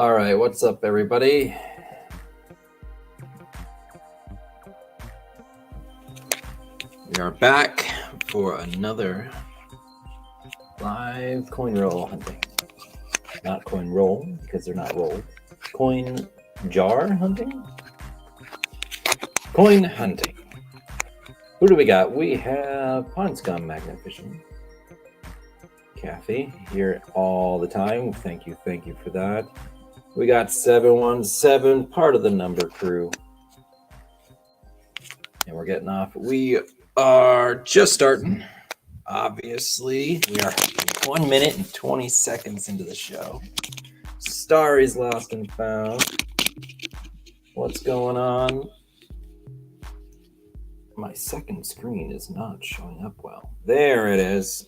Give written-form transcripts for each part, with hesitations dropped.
All right, what's up, everybody? We are back for another live coin roll hunting. Not coin roll, because they're not rolled. Coin jar hunting? Coin hunting. Who do we got? We have Pond Scum Magnet Fishing. Kathy here all the time. Thank you for that. We got 717, part of the number crew. And we're getting off. We are just starting. Obviously, we are 1 minute and 20 seconds into the show. Star is lost and found. What's going on? My second screen is not showing up well. There it is.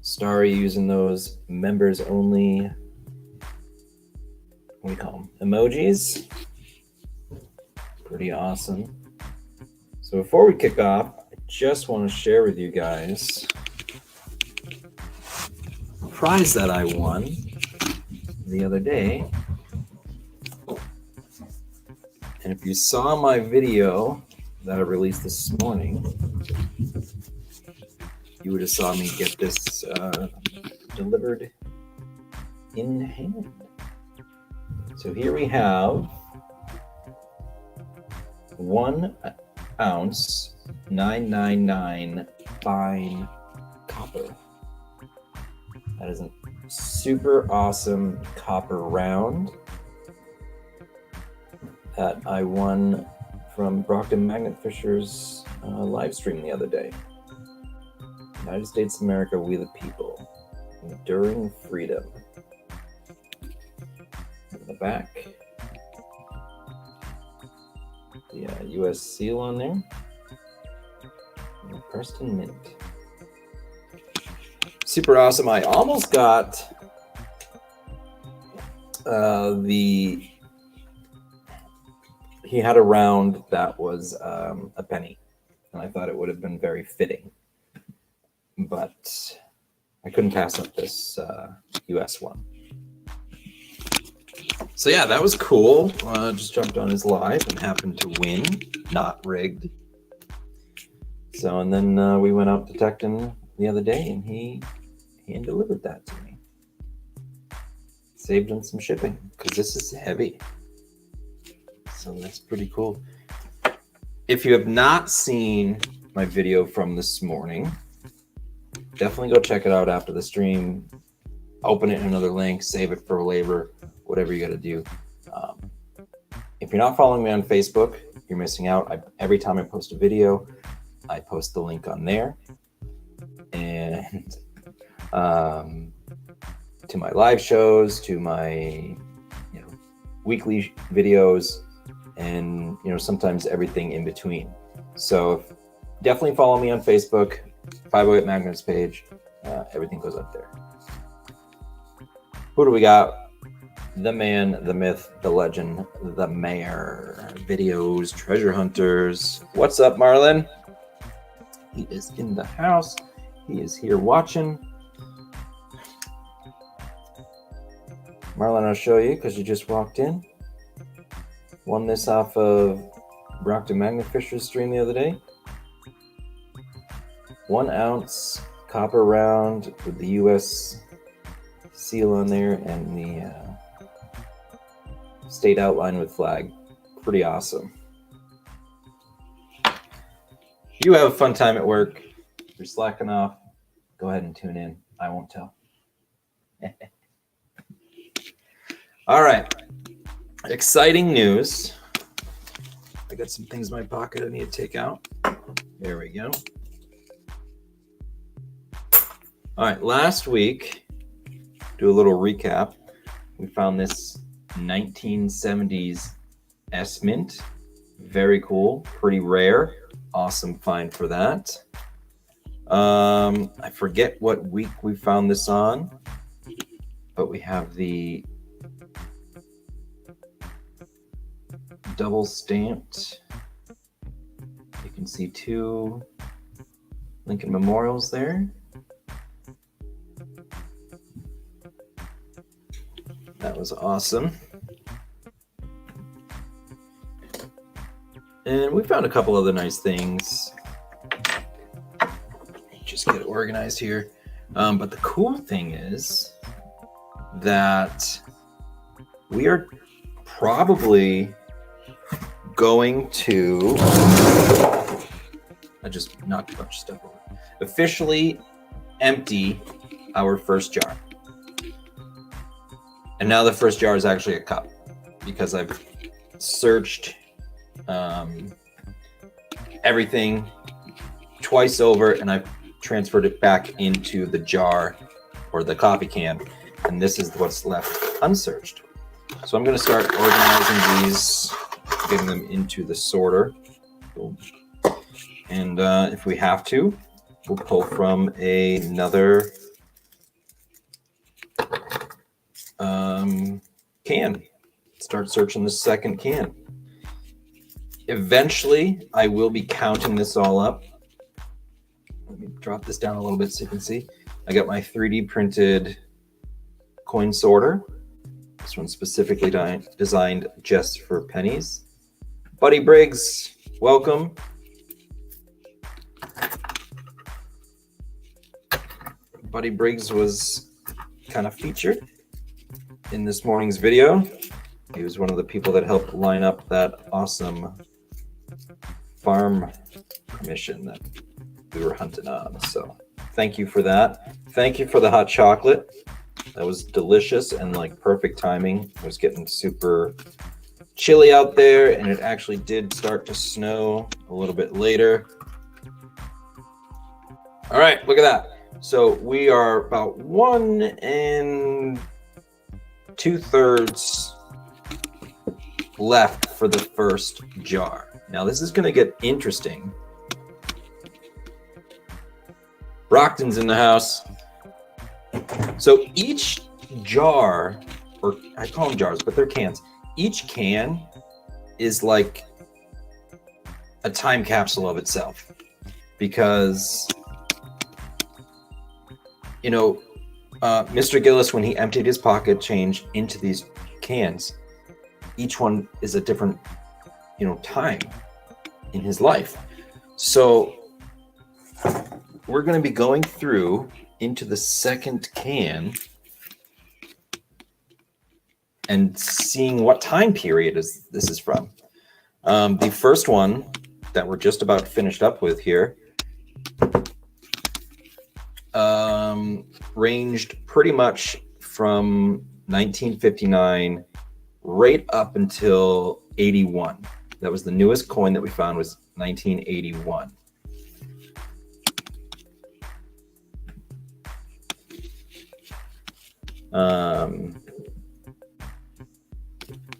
Starry using those members only, what do you call them? Emojis. Pretty awesome. So before we kick off, I just want to share with you guys a prize that I won the other day. And if you saw my video that I released this morning, you would have saw me get this delivered in hand. So here we have 1 ounce 999 fine copper. That is a super awesome copper round that I won from Brockton Magnet Fisher's live stream the other day. United States of America, we the people, enduring freedom. In the back, the U.S. seal on there, and Preston Mint. Super awesome. I almost got he had a round that was a penny, and I thought it would have been very fitting. But I couldn't pass up this US one. So yeah, that was cool. Just jumped on his live and happened to win. Not rigged. So, and then we went out detecting the other day, and he delivered that to me. Saved him some shipping, because this is heavy. So that's pretty cool. If you have not seen my video from this morning, definitely go check it out after the stream. Open it in another link, save it for later, whatever you got to do. If you're not following me on Facebook, you're missing out. Every time I post a video, I post the link on there. And to my live shows, to my weekly videos, and sometimes everything in between. So definitely follow me on Facebook. 508 Magnets page. Everything goes up there. Who do we got? The man, the myth, the legend, the mayor. Videos, treasure hunters. What's up, Marlon? He is in the house. He is here watching. Marlon, I'll show you because you just walked in. Won this off of Brockton Magnet Fisher's stream the other day. 1 ounce copper round with the U.S. seal on there and the state outline with flag. Pretty awesome. You have a fun time at work. If you're slacking off, go ahead and tune in. I won't tell. All right. Exciting news. I got some things in my pocket I need to take out. There we go. All right, last week, do a little recap. We found this 1970s S-Mint. Very cool, pretty rare. Awesome find for that. I forget what week we found this on, but we have the double stamped. You can see 2 Lincoln Memorials there. That was awesome. And we found a couple other nice things. Just get organized here. But the cool thing is that we are probably going to, I just knocked a bunch of stuff over, officially empty our first jar. And now the first jar is actually a cup, because I've searched everything twice over, and I've transferred it back into the jar or the coffee can, and this is what's left unsearched. So I'm going to start organizing these, getting them into the sorter. Boom. And if we have to, we'll pull from another can. Start searching the second can. Eventually, I will be counting this all up. Let me drop this down a little bit so you can see. I got my 3D printed coin sorter. This one's specifically designed just for pennies. Buddy Briggs, welcome. Buddy Briggs was kind of featured in this morning's video. He was one of the people that helped line up that awesome farm permission that we were hunting on. So thank you for that. Thank you for the hot chocolate. That was delicious and like perfect timing. It was getting super chilly out there, and it actually did start to snow a little bit later. All right, look at that. So we are about 1 2/3 left for the first jar. Now this is going to get interesting. Brockton's in the house. So each jar, or I call them jars, but they're cans. Each can is like a time capsule of itself, because, you know, Mr. Gillis, when he emptied his pocket change into these cans, each one is a different, you know, time in his life. So we're going to be going through into the second can and seeing what time period this is from. The first one that we're just about finished up with here ranged pretty much from 1959 right up until 81. That was the newest coin that we found, was 1981.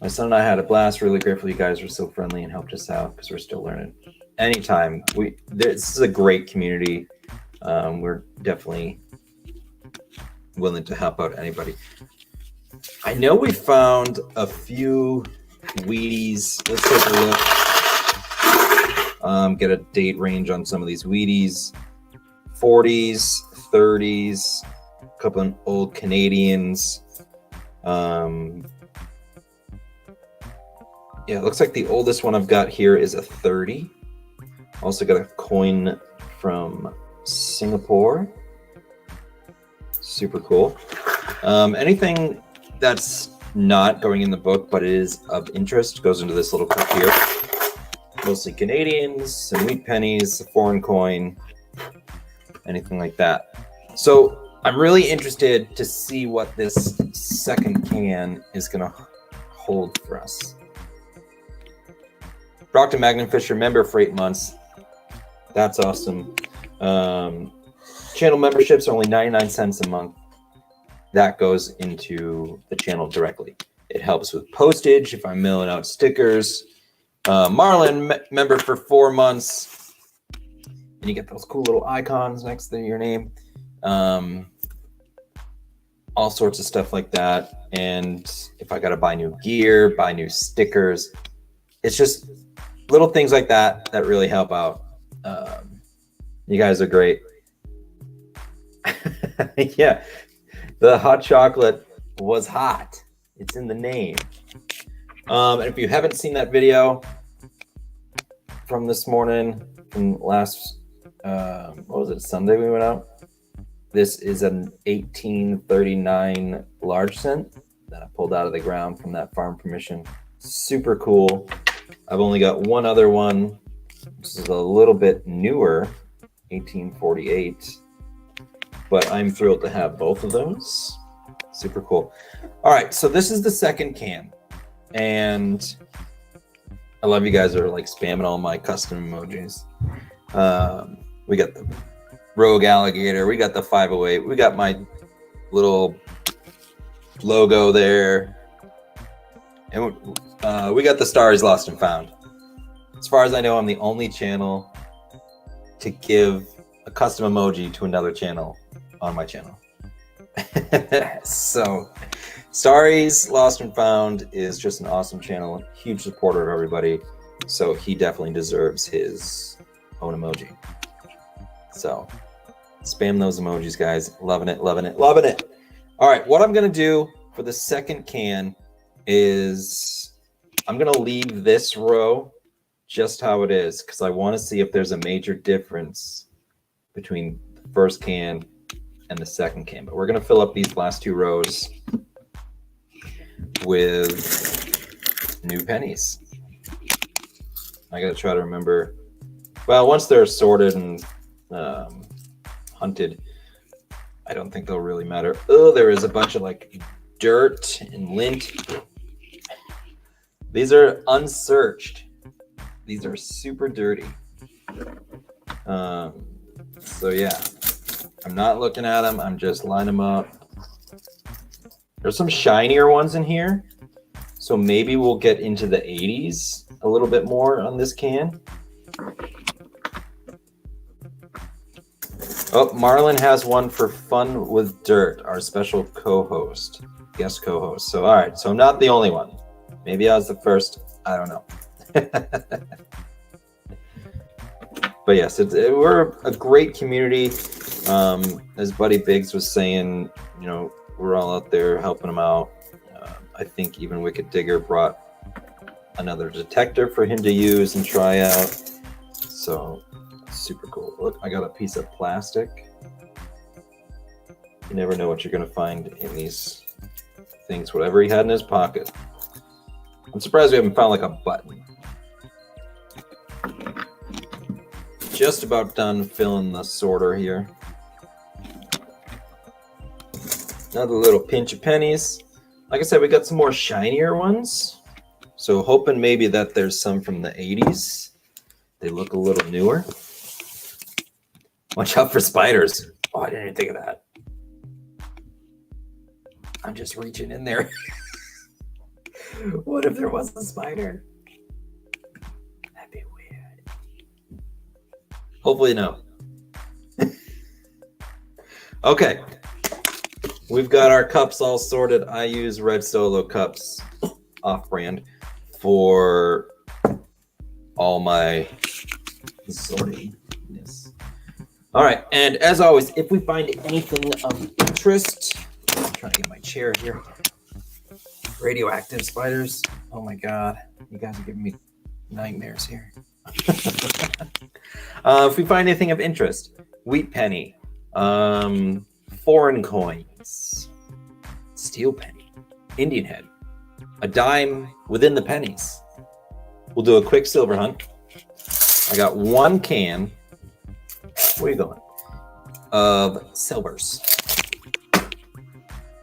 My son and I had a blast. Really grateful you guys were so friendly and helped us out, because we're still learning. Anytime. This is a great community. We're definitely willing to help out anybody. I know we found a few Wheaties. Let's take a look. Get a date range on some of these Wheaties. 40s, 30s, a couple of old Canadians. Yeah, it looks like the oldest one I've got here is a 30. Also got a coin from Singapore. Super cool. Anything that's not going in the book but is of interest goes into this little clip here. Mostly Canadians, some wheat pennies, a foreign coin, anything like that. So I'm really interested to see what this second can is going to hold for us. Brockton Magnum Fisher member for 8 months. That's awesome. Channel memberships are only 99 cents a month. That goes into the channel directly. It helps with postage if I'm mailing out stickers. Marlon, member for 4 months. And you get those cool little icons next to your name. All sorts of stuff like that. And if I got to buy new gear, buy new stickers, it's just little things like that that really help out. You guys are great. Yeah, the hot chocolate was hot. It's in the name. And if you haven't seen that video from this morning, from last, what was it, Sunday we went out? This is an 1839 large cent that I pulled out of the ground from that farm permission. Super cool. I've only got one other one. This is a little bit newer, 1848, but I'm thrilled to have both of those. Super cool. All right, so this is the second can, and I love you guys are like spamming all my custom emojis. We got the rogue alligator, we got the 508, we got my little logo there, and we got the Stars Lost and Found. As far as I know, I'm the only channel to give a custom emoji to another channel on my channel. So Starry's Lost and Found is just an awesome channel, huge supporter of everybody, so he definitely deserves his own emoji. So spam those emojis, guys. Loving it, loving it, loving it. All right, what I'm gonna do for the second can is I'm gonna leave this row just how it is, because I want to see if there's a major difference between the first can and the second can. But we're going to fill up these last two rows with new pennies. I got to try to remember. Well, once they're sorted and hunted, I don't think they'll really matter. Oh, there is a bunch of like dirt and lint. These are unsearched. These are super dirty. So yeah, I'm not looking at them. I'm just lining them up. There's some shinier ones in here. So maybe we'll get into the 80s a little bit more on this can. Oh, Marlon has one for Fun with Dirt, our special co-host, guest co-host. So, all right. So I'm not the only one. Maybe I was the first. I don't know. But yes, we're a great community. As Buddy Biggs was saying, you know, we're all out there helping him out. I think even Wicked Digger brought another detector for him to use and try out. So super cool. Look, I got a piece of plastic. You never know what you're going to find in these things. Whatever he had in his pocket. I'm surprised we haven't found like a button. Just about done filling the sorter here. Another little pinch of pennies. Like I said, we got some more shinier ones. So hoping maybe that there's some from the 80s. They look a little newer. Watch out for spiders. Oh, I didn't even think of that. I'm just reaching in there. What if there was a spider? That'd be weird. Hopefully no. Okay. We've got our cups all sorted. I use Red Solo cups, off-brand, for all my sortingness. All right, and as always, if we find anything of interest, I'm trying to get my chair here. Radioactive spiders. Oh my God, you guys are giving me nightmares here. If we find anything of interest, wheat penny, foreign coins, steel penny, Indian head, a dime within the pennies. We'll do a quick silver hunt. I got one can. Where are you going? Of silvers,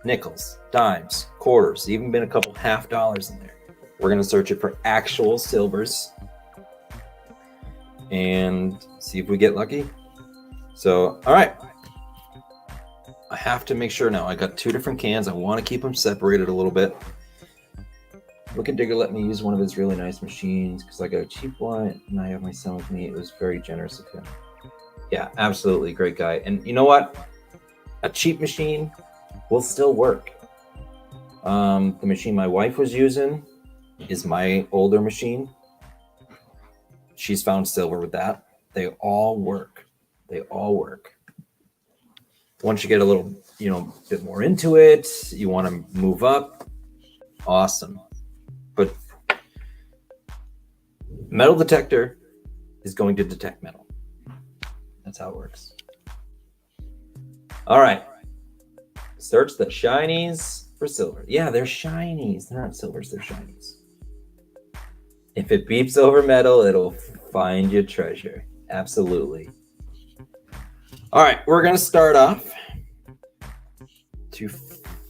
nickels, dimes, quarters, even been a couple $50 in there. We're going to search it for actual silvers and see if we get lucky. So, all right. I have to make sure now. I got two different cans. I want to keep them separated a little bit. Wicked Digger let me use one of his really nice machines because I got a cheap one and I have my son with me. It was very generous of him. Yeah, absolutely. Great guy. And you know what? A cheap machine will still work. The machine my wife was using is my older machine. She's found silver with that. They all work. They all work. Once you get a little, bit more into it, you want to move up, awesome. But metal detector is going to detect metal. That's how it works. All right. Search the shinies for silver. Yeah, they're shinies. They're not silvers, they're shinies. If it beeps over metal, it'll find you treasure. Absolutely. All right, we're going to start off to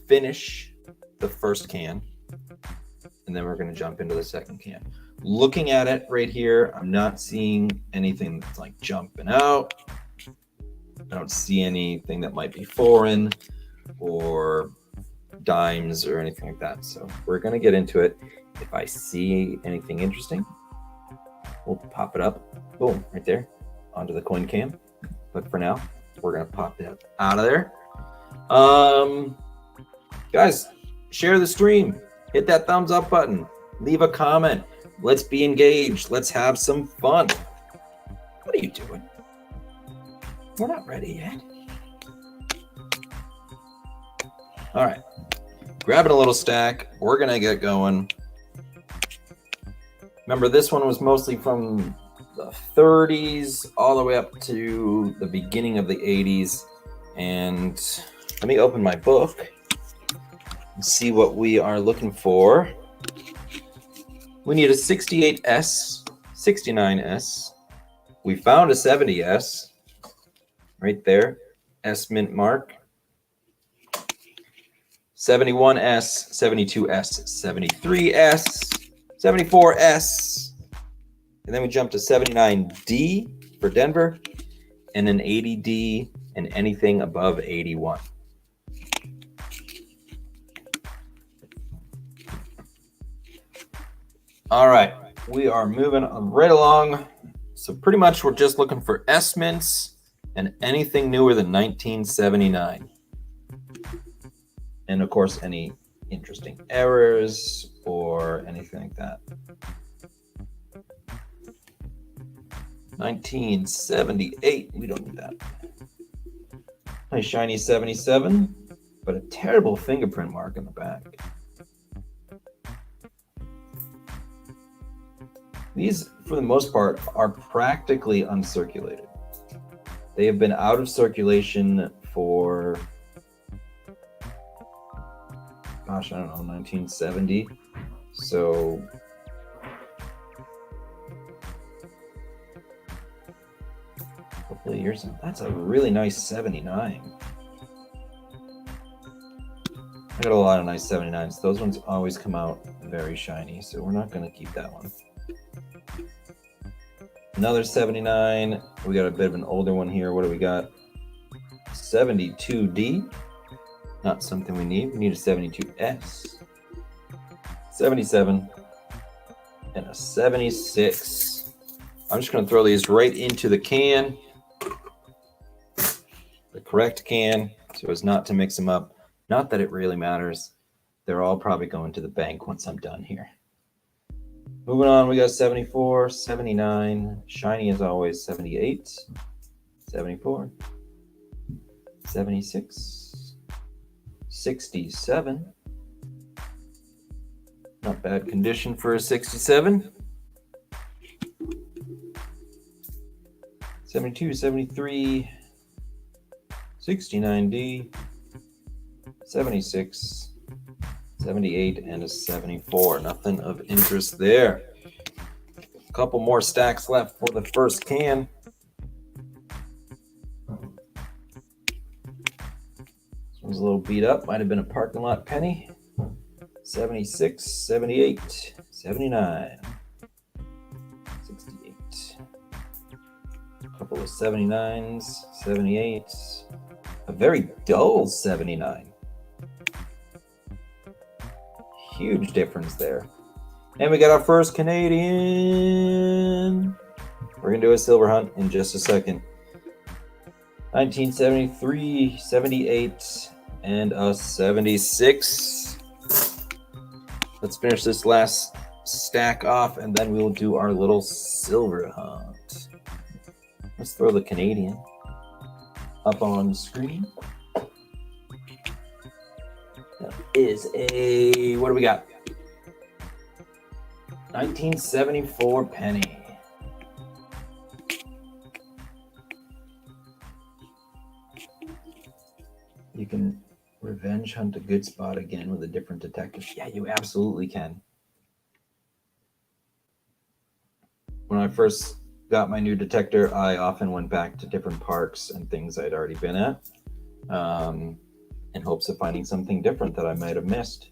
finish the first can, and then we're going to jump into the second can. Looking at it right here, I'm not seeing anything that's like jumping out. I don't see anything that might be foreign or dimes or anything like that. So we're going to get into it. If I see anything interesting, we'll pop it up. Boom, right there onto the coin cam. But for now, we're going to pop it out of there. Guys, share the stream. Hit that thumbs up button. Leave a comment. Let's be engaged. Let's have some fun. What are you doing? We're not ready yet. All right. Grabbing a little stack. We're going to get going. Remember, this one was mostly from the 30s all the way up to the beginning of the 80s. And let me open my book and see what we are looking for. We need a 68S, 69S. We found a 70S right there, S mint mark. 71S, 72S, 73S, 74S. And then we jump to 79D for Denver, and then 80D and anything above 81. All right, we are moving right along. So pretty much we're just looking for S mints and anything newer than 1979. And of course, any interesting errors or anything like that. 1978, we don't need that. Nice shiny 77, but a terrible fingerprint mark in the back. These, for the most part, are practically uncirculated. They have been out of circulation for, gosh, I don't know, 1970. So a couple of years. That's a really nice 79. I got a lot of nice 79s. Those ones always come out very shiny, so we're not going to keep that one. Another 79. We got a bit of an older one here. What do we got? 72D. Not something we need. We need a 72S. 77. And a 76. I'm just going to throw these right into the can. The correct can, so as not to mix them up. Not that it really matters. They're all probably going to the bank once I'm done here. Moving on, we got 74, 79, shiny as always, 78, 74, 76, 67. Not bad condition for a 67. 72, 73, 69D, 76, 78, and a 74. Nothing of interest there. A couple more stacks left for the first can. This one's a little beat up. Might have been a parking lot penny. 76, 78, 79, 68. A couple of 79s, 78s. A very dull 79. Huge difference there. And we got our first Canadian. We're going to do a silver hunt in just a second. 1973, 78, and a 76. Let's finish this last stack off, and then we'll do our little silver hunt. Let's throw the Canadian up on the screen. That is a, what do we got? 1974 penny. You can revenge hunt a good spot again with a different detector. Yeah, you absolutely can. When I first got my new detector, I often went back to different parks and things I'd already been at in hopes of finding something different that I might have missed.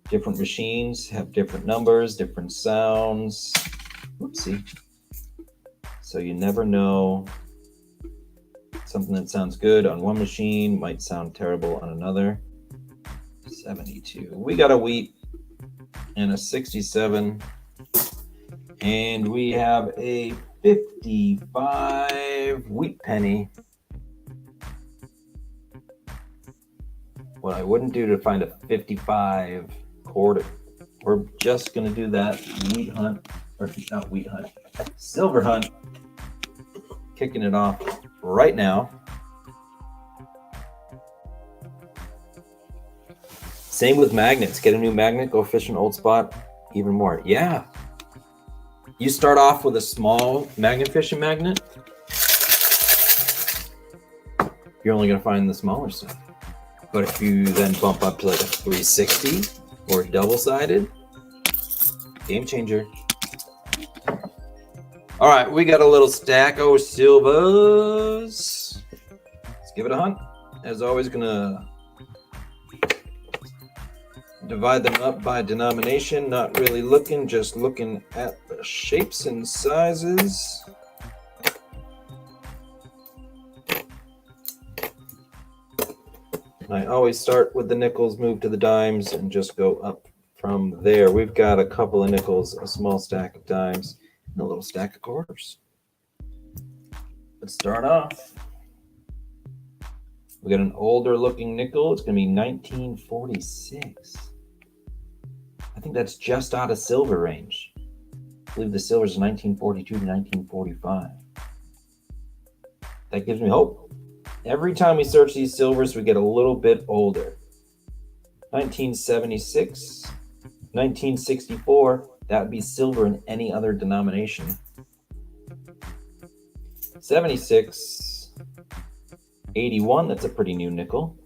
Different machines have different numbers, different sounds. Whoopsie. So you never know. Something that sounds good on one machine might sound terrible on another. 72. We got a wheat and a 67. And we have a 55 wheat penny. What I wouldn't do to find a 55 quarter. We're just going to do that wheat hunt, or not wheat hunt, silver hunt. Kicking it off right now. Same with magnets. Get a new magnet, go fish an old spot, even more. Yeah. You start off with a small magnet fishing magnet. You're only going to find the smaller stuff. But if you then bump up to like a 360 or double-sided, game changer. All right, we got a little stack of silvers. Let's give it a hunt. As always, gonna divide them up by denomination. Not really looking, just looking at the shapes and sizes. I always start with the nickels, move to the dimes, and just go up from there. We've got a couple of nickels, a small stack of dimes, and a little stack of quarters. Let's start off. We got an older looking nickel. It's going to be 1946. I think that's just out of silver range. I believe the silver is 1942 to 1945. That gives me hope. Every time we search these silvers, we get a little bit older. 1976, 1964, that would be silver in any other denomination. 76, 81, that's a pretty new nickel.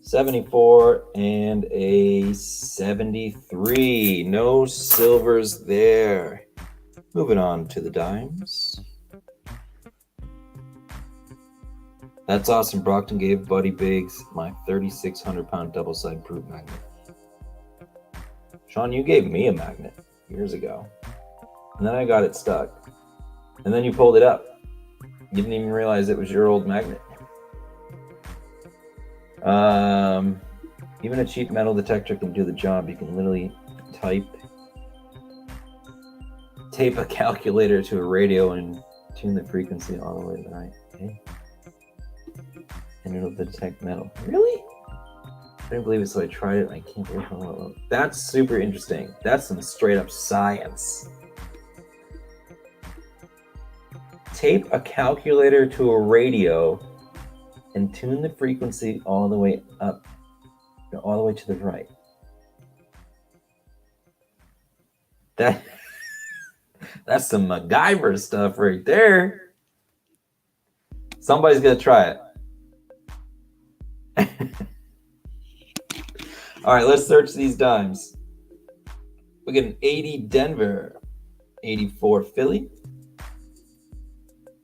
74 and a 73. No silvers there. Moving on to the dimes. That's awesome. Brockton gave Buddy Biggs my 3,600-pound double-sided proof magnet. Sean, you gave me a magnet years ago. And then I got it stuck. And then you pulled it up. You didn't even realize it was your old magnet. Even a cheap metal detector can do the job. You can literally tape a calculator to a radio and tune the frequency all the way to the right. Okay. And it'll detect metal. Really? I didn't believe it, so I tried it and I can't believe how well it worked. That's super interesting. That's some straight up science. Tape a calculator to a radio and tune the frequency all the way up, all the way to the right. That's some MacGyver stuff right there. Somebody's gonna try it. All right, let's search these dimes. We get an 80 Denver, 84 Philly,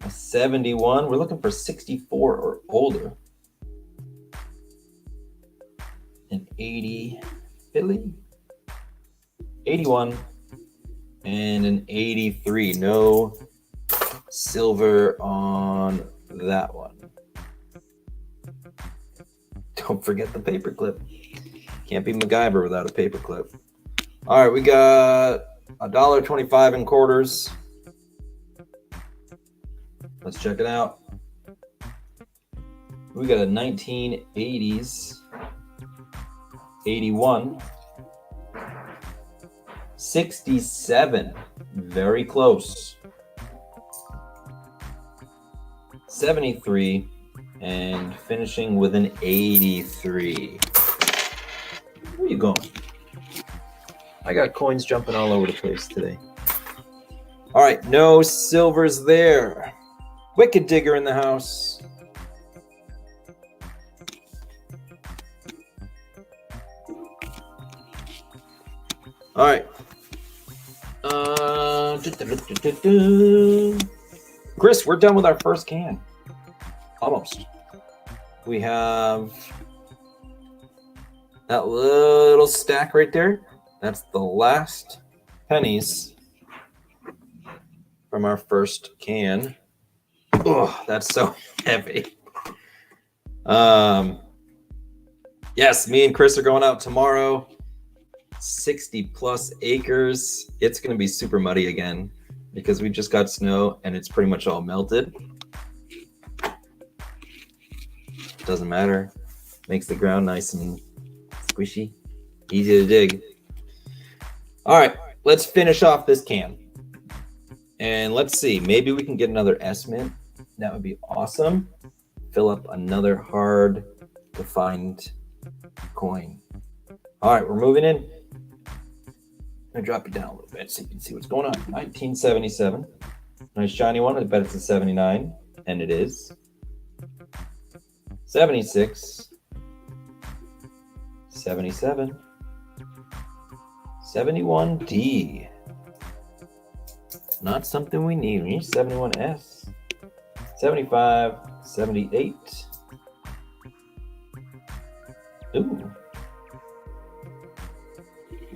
a 71. We're looking for 64 or older. An 80 Philly, 81, and an 83. No silver on that one. Don't forget the paperclip. Can't be MacGyver without a paperclip. All right, we got $1.25 in quarters. Let's check it out. We got a 1980s, 81, 67, very close, 73, and finishing with an 83. Where are you going? I got coins jumping all over the place today. All right, no silvers there. Wicked Digger in the house. All right. Chris, we're done with our first can. Almost. We have that little stack right there. That's the last pennies from our first can. Oh, that's so heavy. Yes, me and Chris are going out tomorrow. 60 plus acres. It's going to be super muddy again because we just got snow and it's pretty much all melted. Doesn't matter. Makes the ground nice and squishy. Easy to dig. All right, let's finish off this can. And let's see, maybe we can get another S-mint. That would be awesome. Fill up another hard to find coin. All right, we're moving in. I'm gonna drop it down a little bit so you can see what's going on. 1977. Nice shiny one. I bet it's a 79, and it is. 76. 77. 71D. Not something we need. We need 71S. 75. 78. Ooh.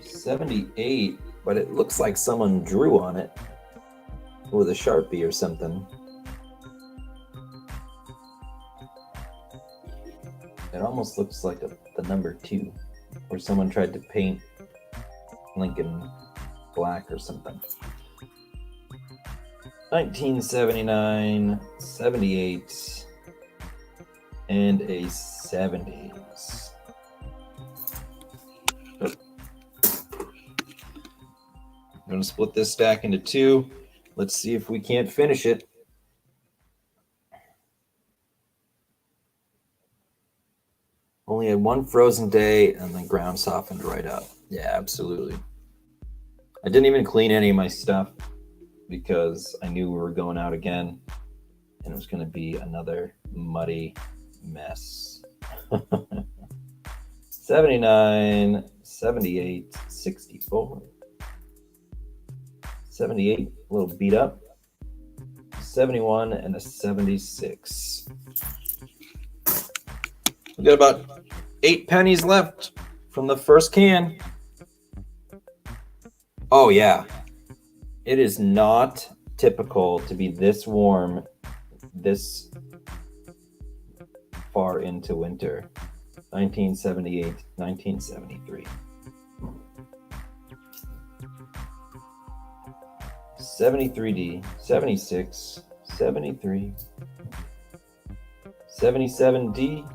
78, but it looks like someone drew on it with a Sharpie or something. It almost looks like the number 2, or someone tried to paint Lincoln black or something. 1979, 78, and a 70s. I'm going to split this stack into 2. Let's see if we can't finish it. Only had one frozen day and the ground softened right up. Yeah, absolutely. I didn't even clean any of my stuff because I knew we were going out again and it was going to be another muddy mess. 79, 78, 64. 78, a little beat up. 71 and a 76. We got about 8 pennies left from the first can. Oh yeah, it is not typical to be this warm this far into winter. 1978, 1973. 73D, 76, 73, 77D.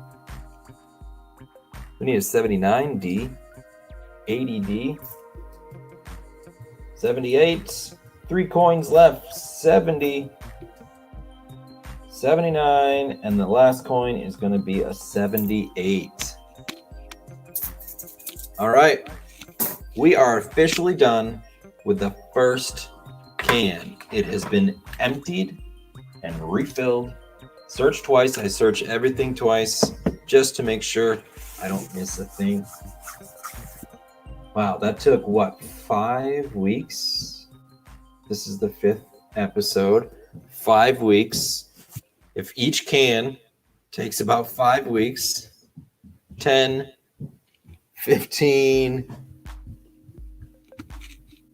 We need a 79D, 80D, 78, 3 coins left, 70, 79, and the last coin is going to be a 78. All right, we are officially done with the first can. It has been emptied and refilled. Search twice. I search everything twice just to make sure I don't miss a thing. Wow, that took what, 5 weeks? This is the 5th episode. 5 weeks. If each can takes about 5 weeks, 10, 15,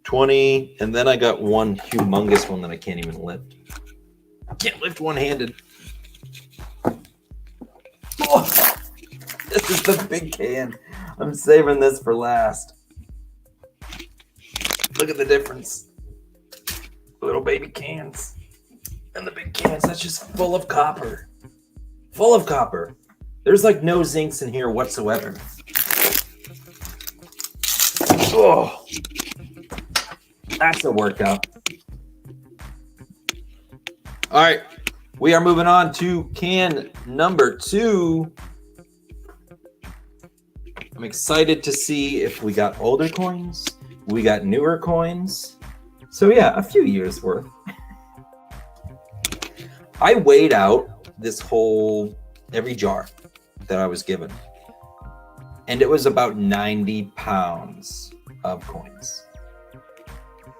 20, and then I got one humongous one that I can't even lift. I can't lift one-handed. Oh, this is the big can. I'm saving this for last. Look at the difference. Little baby cans and the big cans. That's just full of copper. Full of copper. There's like no zincs in here whatsoever. Oh, that's a workout. All right, we are moving on to can number 2. I'm excited to see if we got older coins. We got newer coins. So yeah, a few years worth. I weighed out this whole, every jar that I was given. And it was about 90 pounds of coins.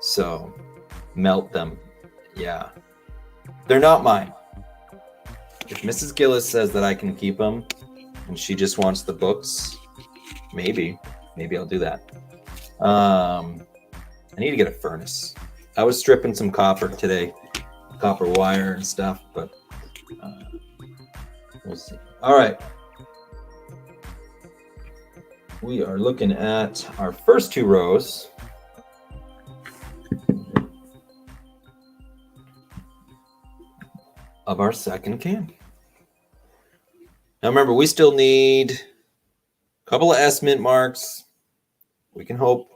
So melt them. Yeah. They're not mine. If Mrs. Gillis says that I can keep them and she just wants the books, maybe I'll do that. I need to get a furnace. I was stripping some copper today, copper wire and stuff, but we'll see. All right. We are looking at our first two rows. Of our second can. Now remember, we still need a couple of S mint marks. We can hope.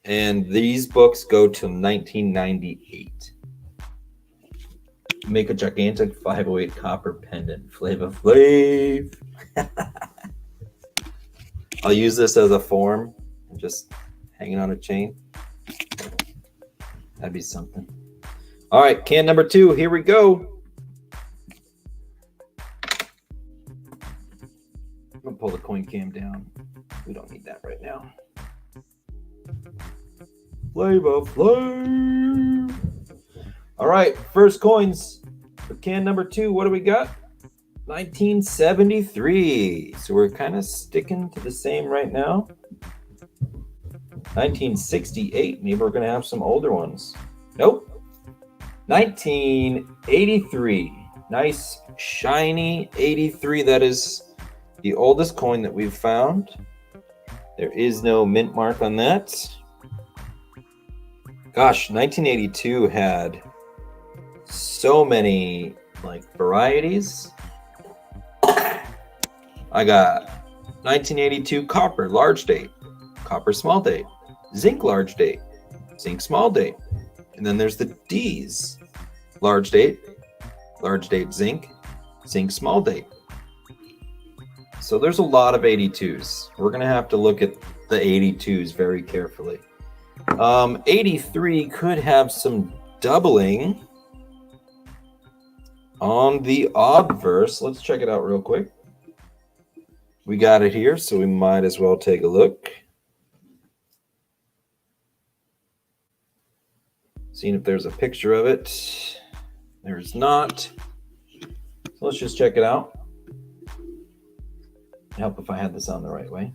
And these books go to 1998. Make a gigantic 508 copper pendant. Flava Flav. I'll use this as a form. Just hanging on a chain. That'd be something. All right, can number 2. Here we go. I'm gonna pull the coin cam down. We don't need that right now. Flava Flav. All right, first coins for can number 2. What do we got? 1973. So we're kind of sticking to the same right now. 1968. Maybe we're gonna have some older ones. Nope. 1983. Nice shiny 83. That is the oldest coin that we've found. There is no mint mark on that. Gosh, 1982 had so many varieties. I got 1982 copper large date, copper small date, zinc large date, zinc small date. And then there's the D's. Large date zinc, zinc small date. So there's a lot of 82s. We're going to have to look at the 82s very carefully. 83 could have some doubling on the obverse. Let's check it out real quick. We got it here, so we might as well take a look. Seeing if there's a picture of it. There's not. So let's just check it out. It'd help if I had this on the right way.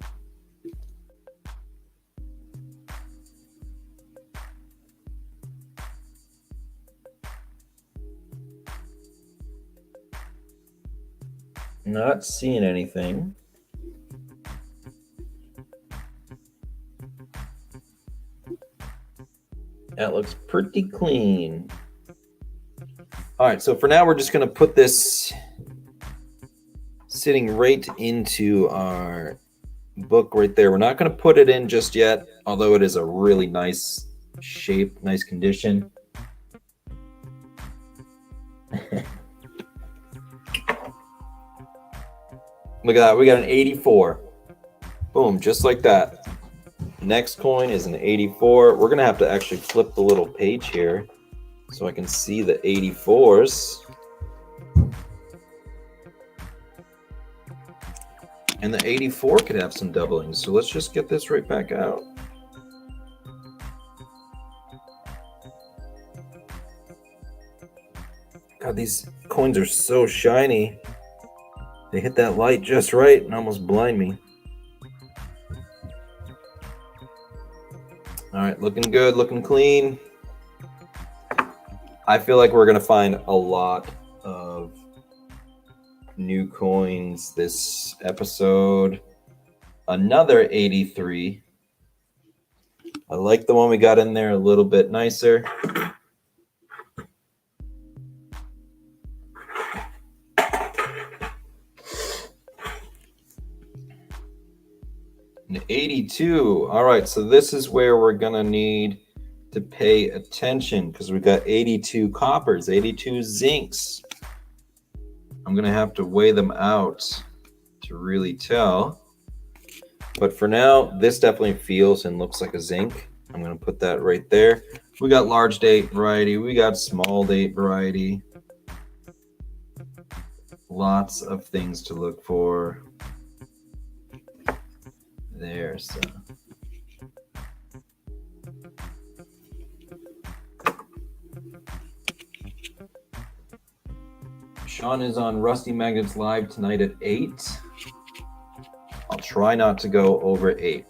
Not seeing anything. That looks pretty clean. All right, so for now, we're just going to put this sitting right into our book right there. We're not going to put it in just yet, although it is a really nice shape, nice condition. Look at that. We got an 84. Boom, just like that. Next coin is an 84. We're going to have to actually flip the little page here so I can see the 84s. And the 84 could have some doubling. So let's just get this right back out. God, these coins are so shiny. They hit that light just right and almost blind me. All right, looking good, looking clean. I feel like we're going to find a lot of new coins this episode. Another 83. I like the one we got in there a little bit nicer. An 82. All right, so this is where we're going to need to pay attention because we got 82 coppers, 82 zincs. I'm going to have to weigh them out to really tell. But for now, this definitely feels and looks like a zinc. I'm going to put that right there. We got large date variety. We got small date variety. Lots of things to look for. There, so. Sean is on Rusty Magnets Live tonight at 8. I'll try not to go over 8.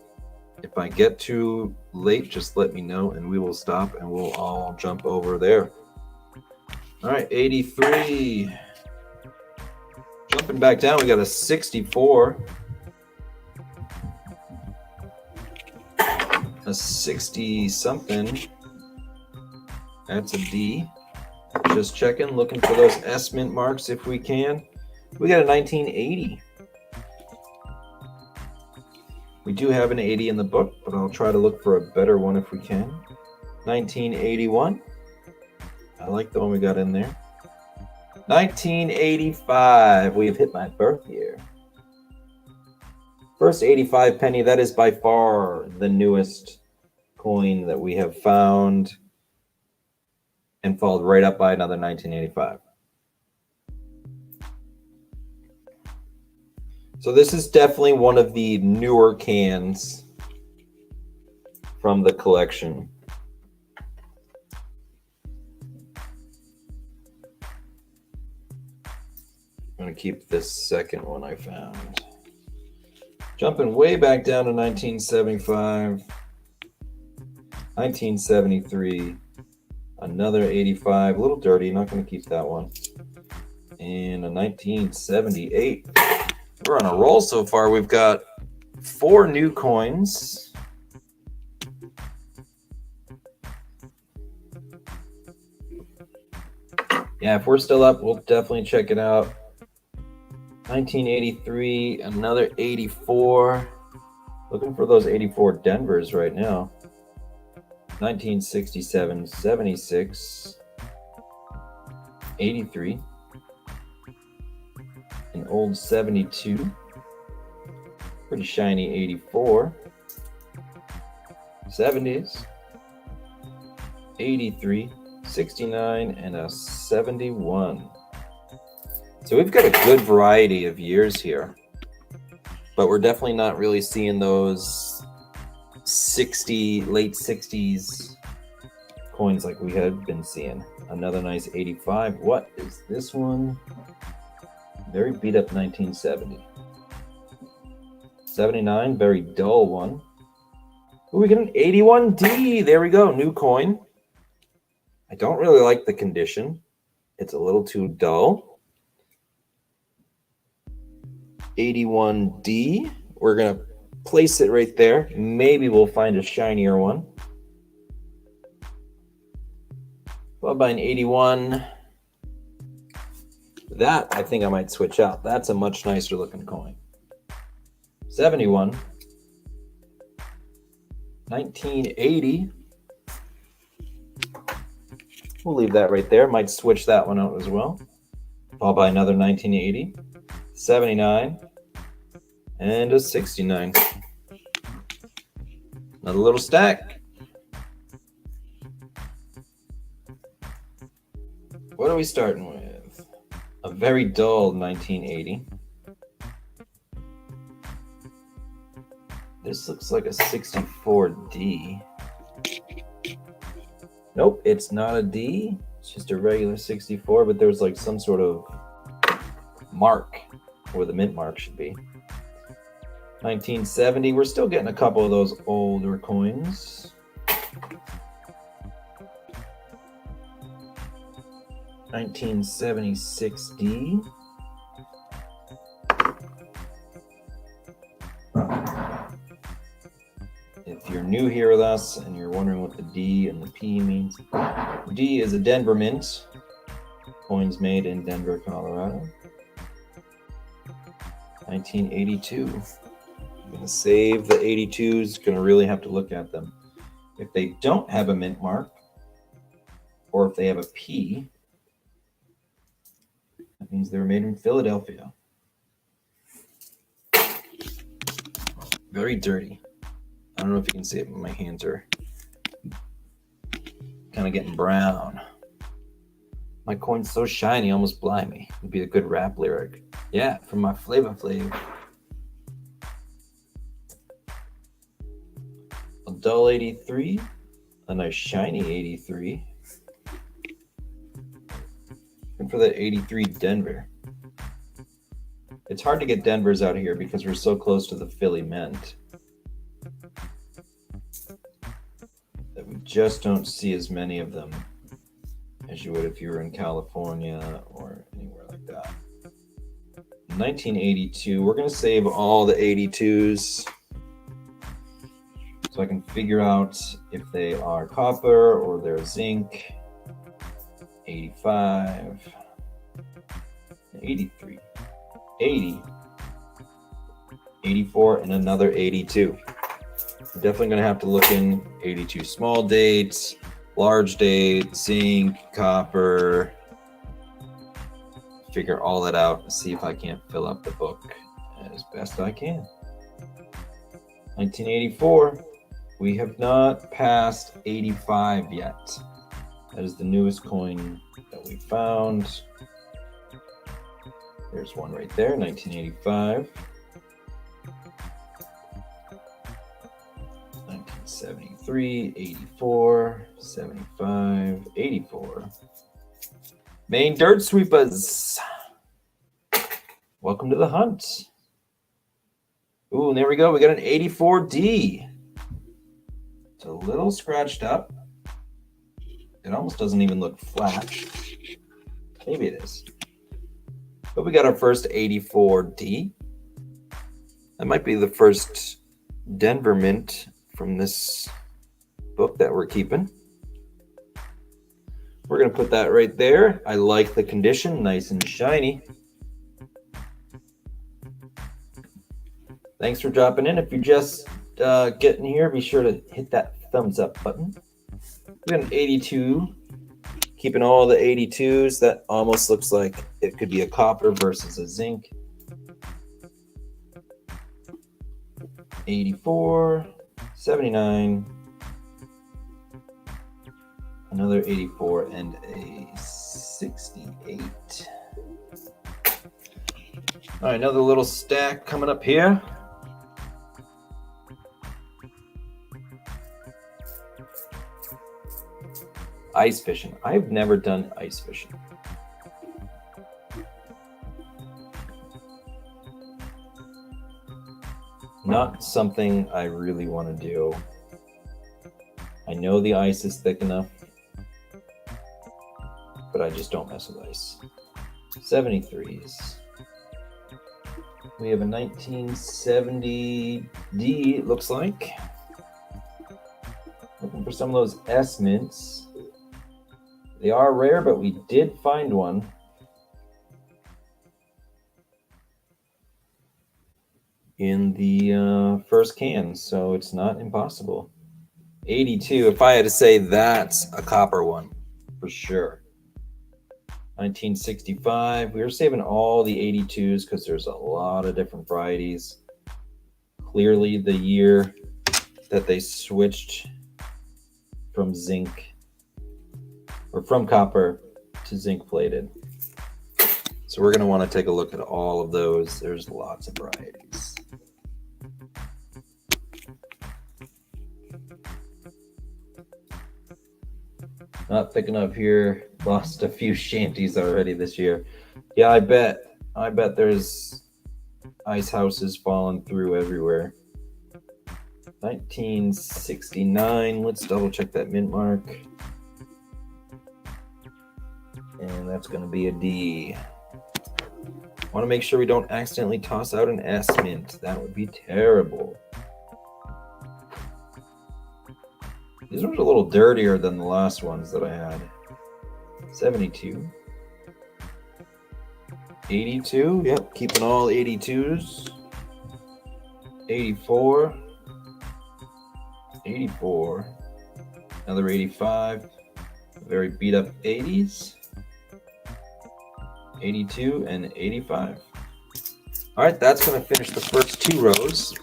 If I get too late, just let me know and we will stop and we'll all jump over there. All right, 83. Jumping back down, we got a 64. A 60-something. That's a D. Just checking, looking for those S mint marks if we can. We got a 1980. We do have an 80 in the book, but I'll try to look for a better one if we can. 1981. I like the one we got in there. 1985. We have hit my birth year. First 85 penny. That is by far the newest coin that we have found, and followed right up by another 1985. So this is definitely one of the newer cans from the collection. I'm going to keep this second one I found. Jumping way back down to 1975, 1973, another 85, a little dirty, not going to keep that one, and a 1978. We're on a roll so far. We've got 4 new coins. Yeah, if we're still up, we'll definitely check it out. 1983, another 84. Looking for those 84 Denvers right now. 1967, 76, 83. An old 72, pretty shiny 84, 70s, 83, 69, and a 71. So we've got a good variety of years here, but we're definitely not really seeing those late 60s coins like we had been seeing. Another nice 85. What is this one? Very beat up 1970. 79, very dull one. Ooh, we get an 81D. There we go, new coin. I don't really like the condition. It's a little too dull. 81D. We're going to place it right there. Maybe we'll find a shinier one. Followed by an 81. That, I think I might switch out. That's a much nicer looking coin. 71. 1980. We'll leave that right there. Might switch that one out as well. Followed by another 1980. 79. And a 69. Another little stack. What are we starting with? A very dull 1980. This looks like a 64D. Nope, it's not a D. It's just a regular 64, but there's like some sort of mark where the mint mark should be. 1970. We're still getting a couple of those older coins. 1976D. If you're new here with us and you're wondering what the D and the P means, D is a Denver mint. Coins made in Denver, Colorado. 1982. I'm going to save the 82s. Going to really have to look at them. If they don't have a mint mark, or if they have a P, that means they were made in Philadelphia. Very dirty. I don't know if you can see it, but my hands are kind of getting brown. My coin's so shiny, almost blind me. Would be a good rap lyric. Yeah, from my Flavor Flav. A dull 83. A nice shiny 83. And for that 83 Denver. It's hard to get Denvers out here because we're so close to the Philly Mint that we just don't see as many of them as you would if you were in California or anywhere like that. 1982, we're going to save all the 82s so I can figure out if they are copper or they're zinc. 85, 83, 80, 84, and another 82. We're definitely going to have to look in 82 small dates, large date, zinc, copper, figure all that out and see if I can't fill up the book as best I can. 1984, we have not passed 85 yet. That is the newest coin that we found. There's one right there, 1985. 1973, 84, 75, 84. Maine Dirt Sweepers. Welcome to the hunt. Ooh, and there we go. We got an 84D. It's a little scratched up. It almost doesn't even look flat. Maybe it is. But we got our first 84D. That might be the first Denver mint from this book that we're keeping. We're going to put that right there. I like the condition, nice and shiny. Thanks for dropping in. If you're just getting here, be sure to hit that thumbs up button. We got an 82. Keeping all the 82s. That almost looks like it could be a copper versus a zinc. 84, 79, another 84, and a 68. All right, another little stack coming up here. Ice fishing. I've never done ice fishing. Not something I really want to do. I know the ice is thick enough, but I just don't mess with ice. 73s. We have a 1970D, it looks like. Looking for some of those S mints. They are rare, but we did find one. In the first can, so it's not impossible. 82, if I had to say, that's a copper one, for sure. 1965, we were saving all the 82s because there's a lot of different varieties. Clearly the year that they switched from zinc, or from copper to zinc plated. So we're going to want to take a look at all of those. There's lots of varieties. Not thick enough here. Lost a few shanties already this year. Yeah, I bet there's ice houses falling through everywhere. 1969. Let's double check that mint mark. And that's going to be a D. Want to make sure we don't accidentally toss out an S mint. That would be terrible. These ones are a little dirtier than the last ones that I had. 72. 82. Yep, keeping all 82s. 84. 84. Another 85. Very beat up 80s. 82 and 85. All right, that's going to finish the first two rows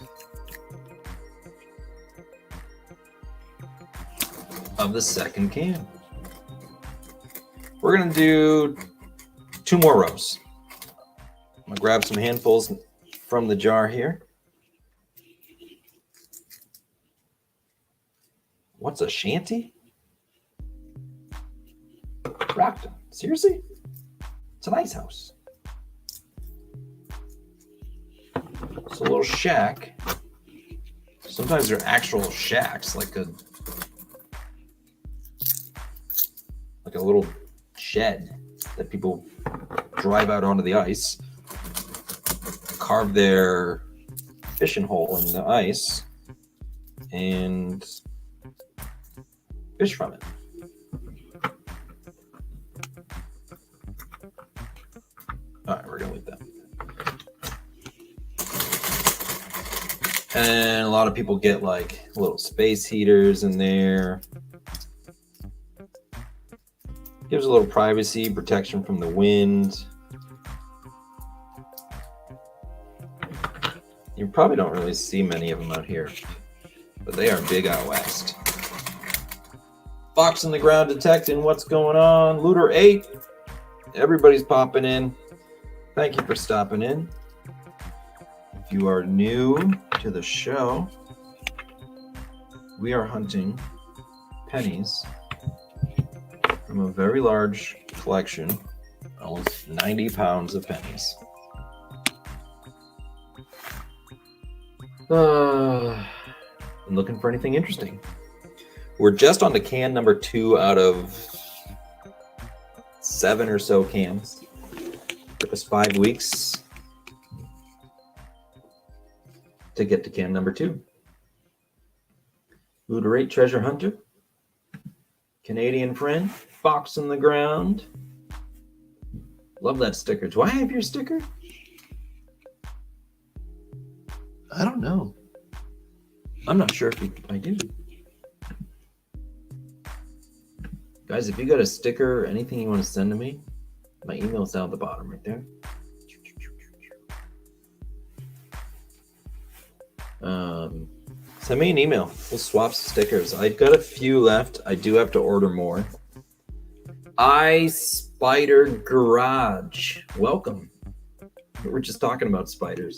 of the second can. We're going to do 2 more rows. I'm going to grab some handfuls from the jar here. What's a shanty? Rockton. Seriously? It's a nice house. It's a little shack. Sometimes they're actual shacks, like a little shed that people drive out onto the ice, carve their fishing hole in the ice, and fish from it. All right, we're gonna leave that. And a lot of people get like little space heaters in there. Gives a little privacy, protection from the wind. You probably don't really see many of them out here, but they are big out west. Fox in the ground detecting what's going on. Looter 8. Everybody's popping in. Thank you for stopping in. If you are new to the show, we are hunting pennies from a very large collection, almost 90 pounds of pennies. I'm looking for anything interesting. We're just on to can number 2 out of 7 or so cans. Took us 5 weeks to get to can number 2. Looter 8 Treasure Hunter. Canadian friend. Fox in the ground. Love that sticker. Do I have your sticker? I don't know. I'm not sure if I do. Guys, if you got a sticker or anything you want to send to me, my email's down at the bottom right there. Send me an email. We'll swap stickers. I've got a few left. I do have to order more. Spider Garage. Welcome. We were just talking about spiders.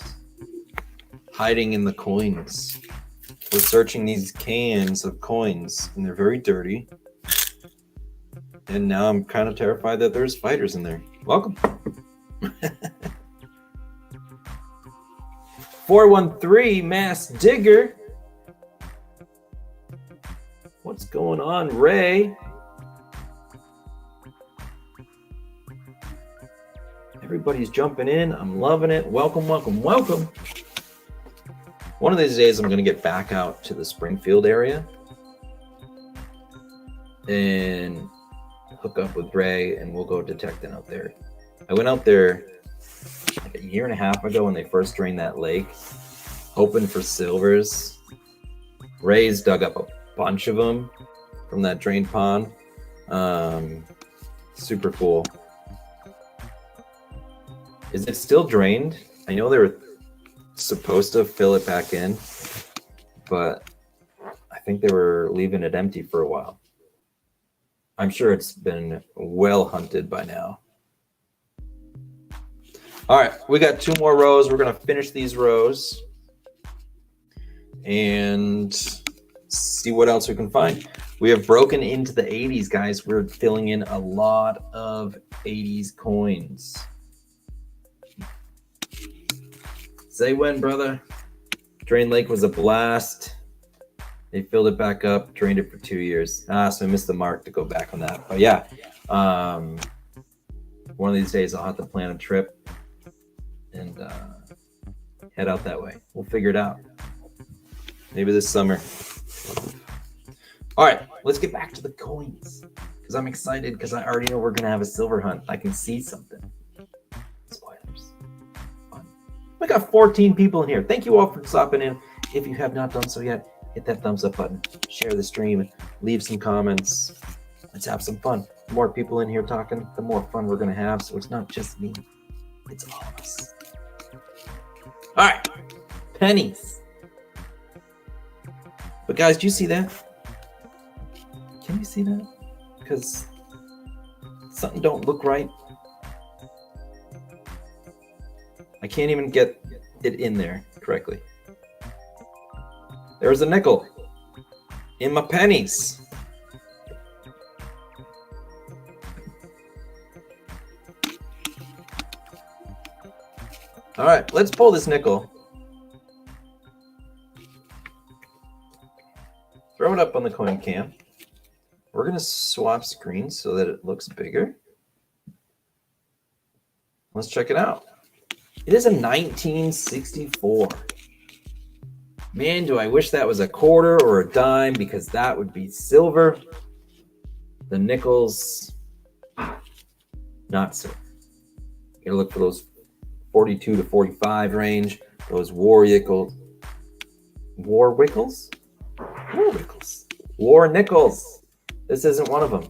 Hiding in the coins. We're searching these cans of coins, and they're very dirty. And now I'm kind of terrified that there's spiders in there. Welcome. 413 Mass Digger. What's going on, Ray? Everybody's jumping in. I'm loving it. Welcome, welcome, welcome. One of these days, I'm going to get back out to the Springfield area and hook up with Ray, and we'll go detecting out there. I went out there like a year and a half ago when they first drained that lake, hoping for silvers. Ray's dug up a bunch of them from that drained pond. Super cool. Is it still drained? I know they were supposed to fill it back in, but I think they were leaving it empty for a while. I'm sure it's been well hunted by now. All right, we got 2 more rows. We're going to finish these rows and see what else we can find. We have broken into the 80s, guys. We're filling in a lot of 80s coins. Say when, brother. Drain Lake was a blast. They filled it back up, drained it for 2 years. So I missed the mark to go back on that. But yeah, one of these days I'll have to plan a trip and head out that way. We'll figure it out. Maybe this summer. All right, let's get back to the coins because I'm excited because I already know we're going to have a silver hunt. I can see something. Spoilers. Fun. We got 14 people in here. Thank you all for stopping in. If you have not done so yet, hit that thumbs up button, share the stream, leave some comments. Let's have some fun. The more people in here talking, the more fun we're going to have. So it's not just me, it's all of us. All right, pennies. But guys, do you see that? Can you see that? Because Something don't look right. I can't even get it in there correctly. There's a nickel in my pennies. All right, let's pull this nickel. Throw it up on the coin cam. We're going to swap screens so that it looks bigger. Let's check it out. It is a 1964. Man, do I wish that was a quarter or a dime, because that would be silver. The nickels, not silver. You gotta look for those 42 to 45 range. Those war nickels. This isn't one of them.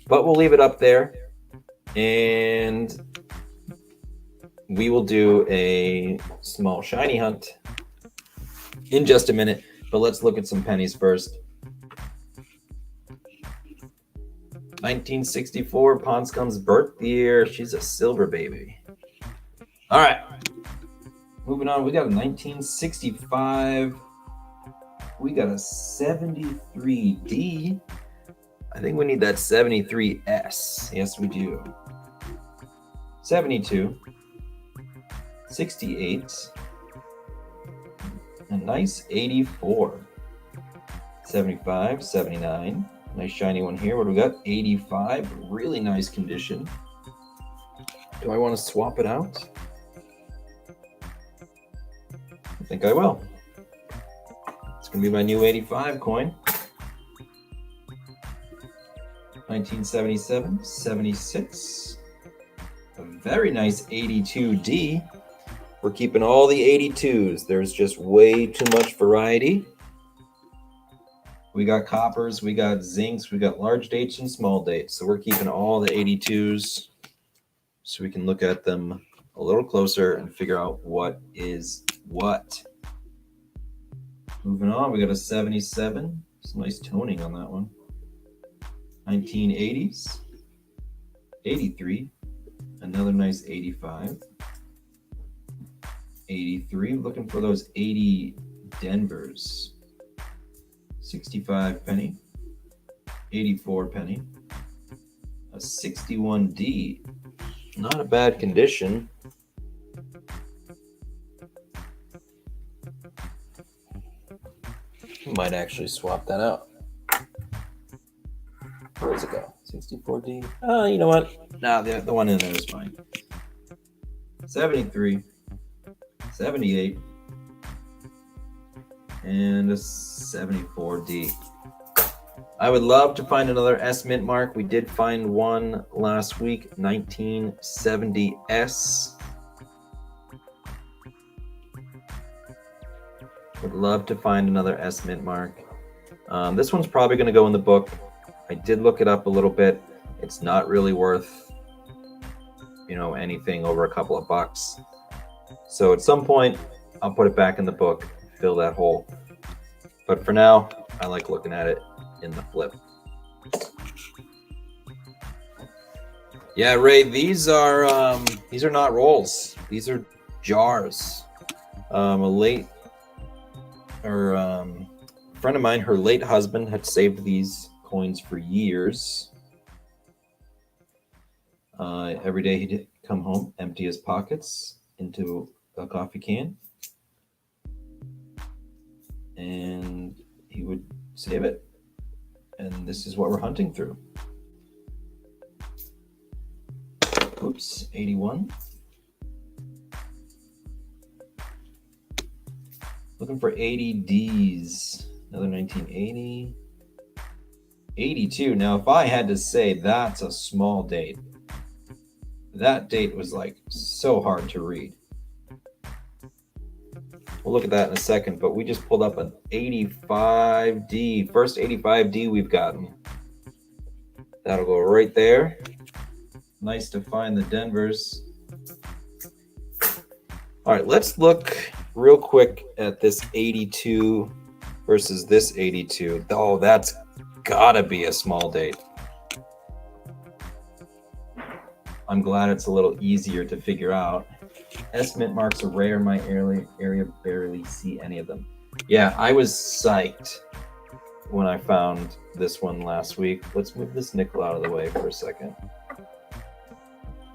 But we'll leave it up there. And we will do a small shiny hunt in just a minute, but let's look at some pennies first. 1964, Ponscom's birth year. She's a silver baby. All right, moving on. We got a 1965. We got a 73D. I think we need that 73S. Yes, we do. 72. 68, a nice 84, 75, 79, nice shiny one here. What do we got? 85, really nice condition. Do I want to swap it out? I think I will. It's going to be my new 85 coin. 1977, 76, a very nice 82D. We're keeping all the 82s. There's just way too much variety. We got coppers, we got zincs, we got large dates and small dates. So we're keeping all the 82s so we can look at them a little closer and figure out what is what. Moving on, we got a 77. Some nice toning on that one. 1980s. 83. Another nice 85. 83, looking for those 80 Denvers. 65 penny, 84 penny, a 61D, not a bad condition. Might actually swap that out. Where does it go? 64D. Oh, you know what? Nah, the one in there is fine. 73. 78 and a 74D. I would love to find another S mint mark. We did find one last week, 1970S. Would love to find another S mint mark. This one's probably going to go in the book. I did look it up a little bit. It's not really worth, anything over a couple of bucks. So at some point, I'll put it back in the book, fill that hole. But for now, I like looking at it in the flip. Yeah, Ray, these are not rolls. These are jars. A friend of mine, her late husband had saved these coins for years. Every day he'd come home, empty his pockets into a coffee can, and he would save it. And this is what we're hunting through. Oops, 81. Looking for 80 Ds. Another 1980. 82. Now, if I had to say, that's a small date. That date was like so hard to read. We'll look at that in a second, but we just pulled up an 85D. First 85D we've gotten. That'll go right there. Nice to find the Denvers. All right, let's look real quick at this 82 versus this 82. Oh, that's gotta be a small date. I'm glad it's a little easier to figure out. S mint marks are rare in my area, barely see any of them. Yeah, I was psyched when I found this one last week. Let's move this nickel out of the way for a second.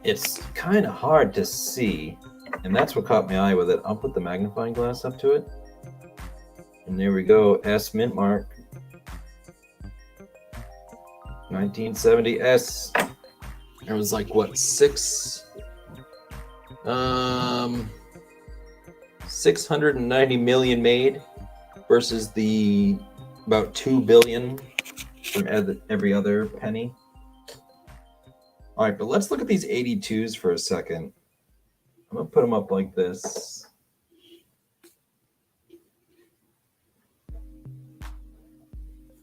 It's kind of hard to see, and that's what caught my eye with it. I'll put the magnifying glass up to it. And there we go, S mint mark. 1970 There was like, what, 690 million made versus the about 2 billion from every other penny. All right, but let's look at these 82s for a second. I'm gonna put them up like this.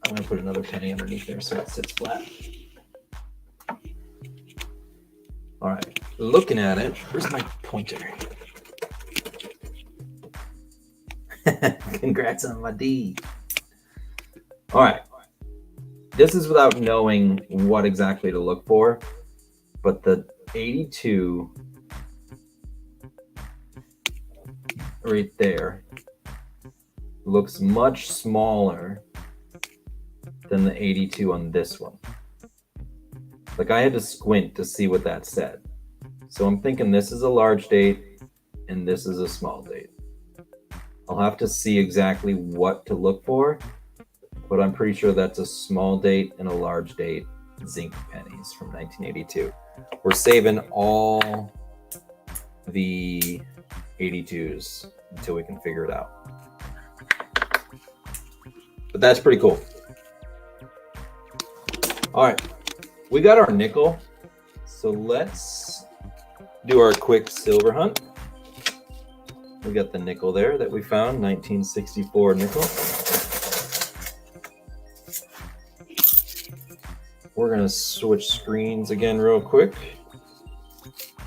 I'm gonna put another penny underneath there so it sits flat. All right, looking at it, where's my pointer? Congrats on my D. All right, this is without knowing what exactly to look for, but the 82 right there looks much smaller than the 82 on this one. Like, I had to squint to see what that said. So I'm thinking this is a large date and this is a small date. I'll have to see exactly what to look for, but I'm pretty sure that's a small date and a large date zinc pennies from 1982. We're saving all the 82s until we can figure it out. But that's pretty cool. All right, we got our nickel, so let's do our quick silver hunt. We got the nickel there that we found, 1964 nickel. We're gonna switch screens again real quick.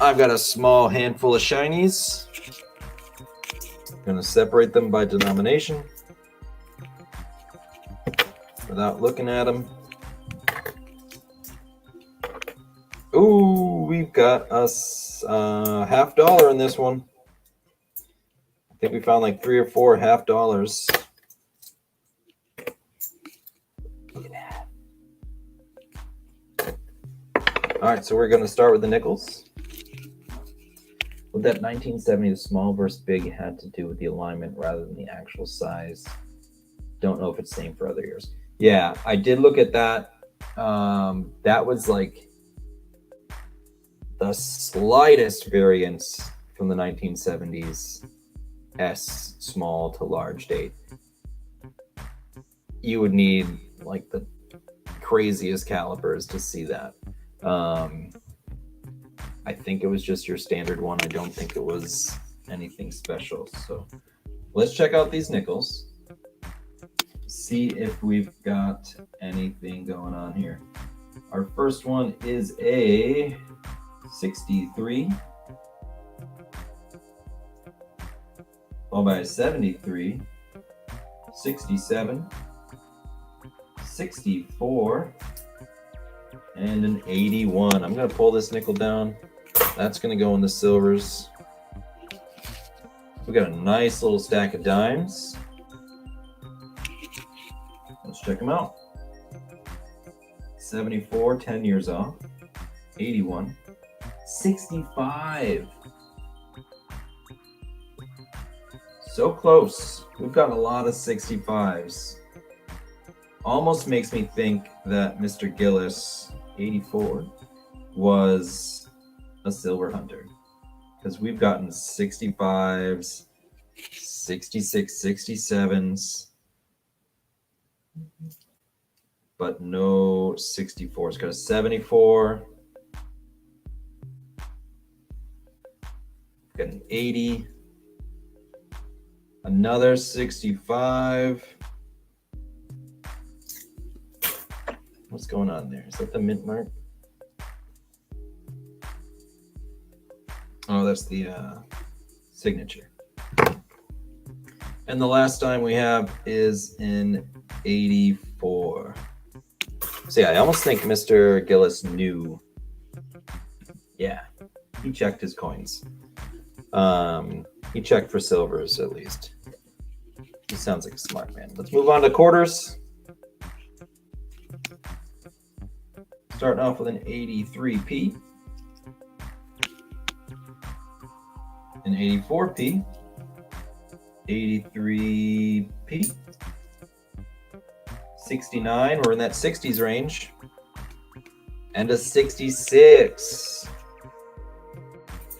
I've got a small handful of shinies. Gonna separate them by denomination without looking at them. Ooh, we've got us $50 in this one. I think we found like 3 or 4 $50. Look at that. All right, so we're going to start with the nickels. With that 1970, the small versus big had to do with the alignment rather than the actual size. Don't know if it's the same for other years. Yeah, I did look at that. That was like the slightest variance from the 1970s S small to large date. You would need like the craziest calipers to see that. I think it was just your standard one. I don't think it was anything special. So let's check out these nickels. See if we've got anything going on here. Our first one is a 63, followed by a 73, 67, 64, and an 81. I'm going to pull this nickel down. That's going to go in the silvers. We got a nice little stack of dimes. Let's check them out. 74, 10 years off. 81, 65. So close. We've got a lot of 65s. Almost makes me think that Mr. Gillis, 84, was a silver hunter, because we've gotten 65s, 66, 67s, but no 64s. Got a 74, got an 80, another 65. What's going on there? Is that the mint mark? Oh, that's the signature. And the last time we have is in 84. So yeah, I almost think Mr. Gillis knew. Yeah, he checked his coins. He checked for silvers at least. He sounds like a smart man. Let's move on to quarters. Starting off with an 83p, an 84p, 83p, 69, we're in that 60s range, and a 66.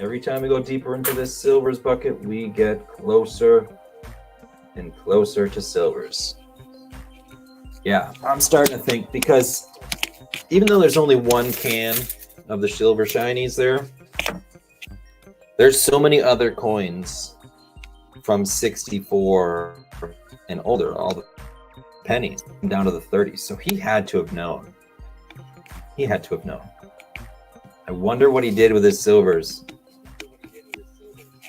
Every time we go deeper into this silvers bucket, we get closer and closer to silvers. Yeah, I'm starting to think, because even though there's only one can of the silver shinies there, there's so many other coins from 64 and older, all the pennies down to the 30s. So he had to have known. He had to have known. I wonder what he did with his silvers.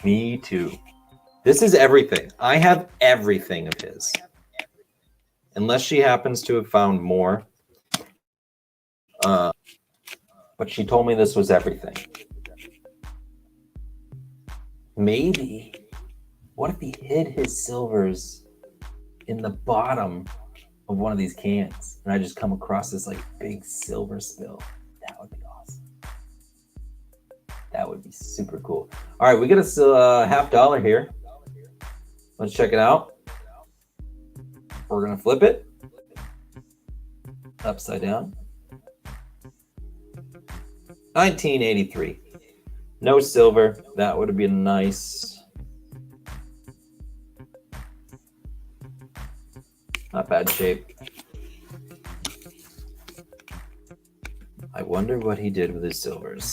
Me too. This is everything. I have everything of his. Unless she happens to have found more. But she told me this was everything. Maybe. What if he hid his silvers in the bottom of one of these cans, and I just come across this like big silver spill? That would be awesome. That would be super cool. All right, we got a $50 here. Let's check it out. We're gonna flip it upside down. 1983. No silver. That would have been nice. Not bad shape. I wonder what he did with his silvers.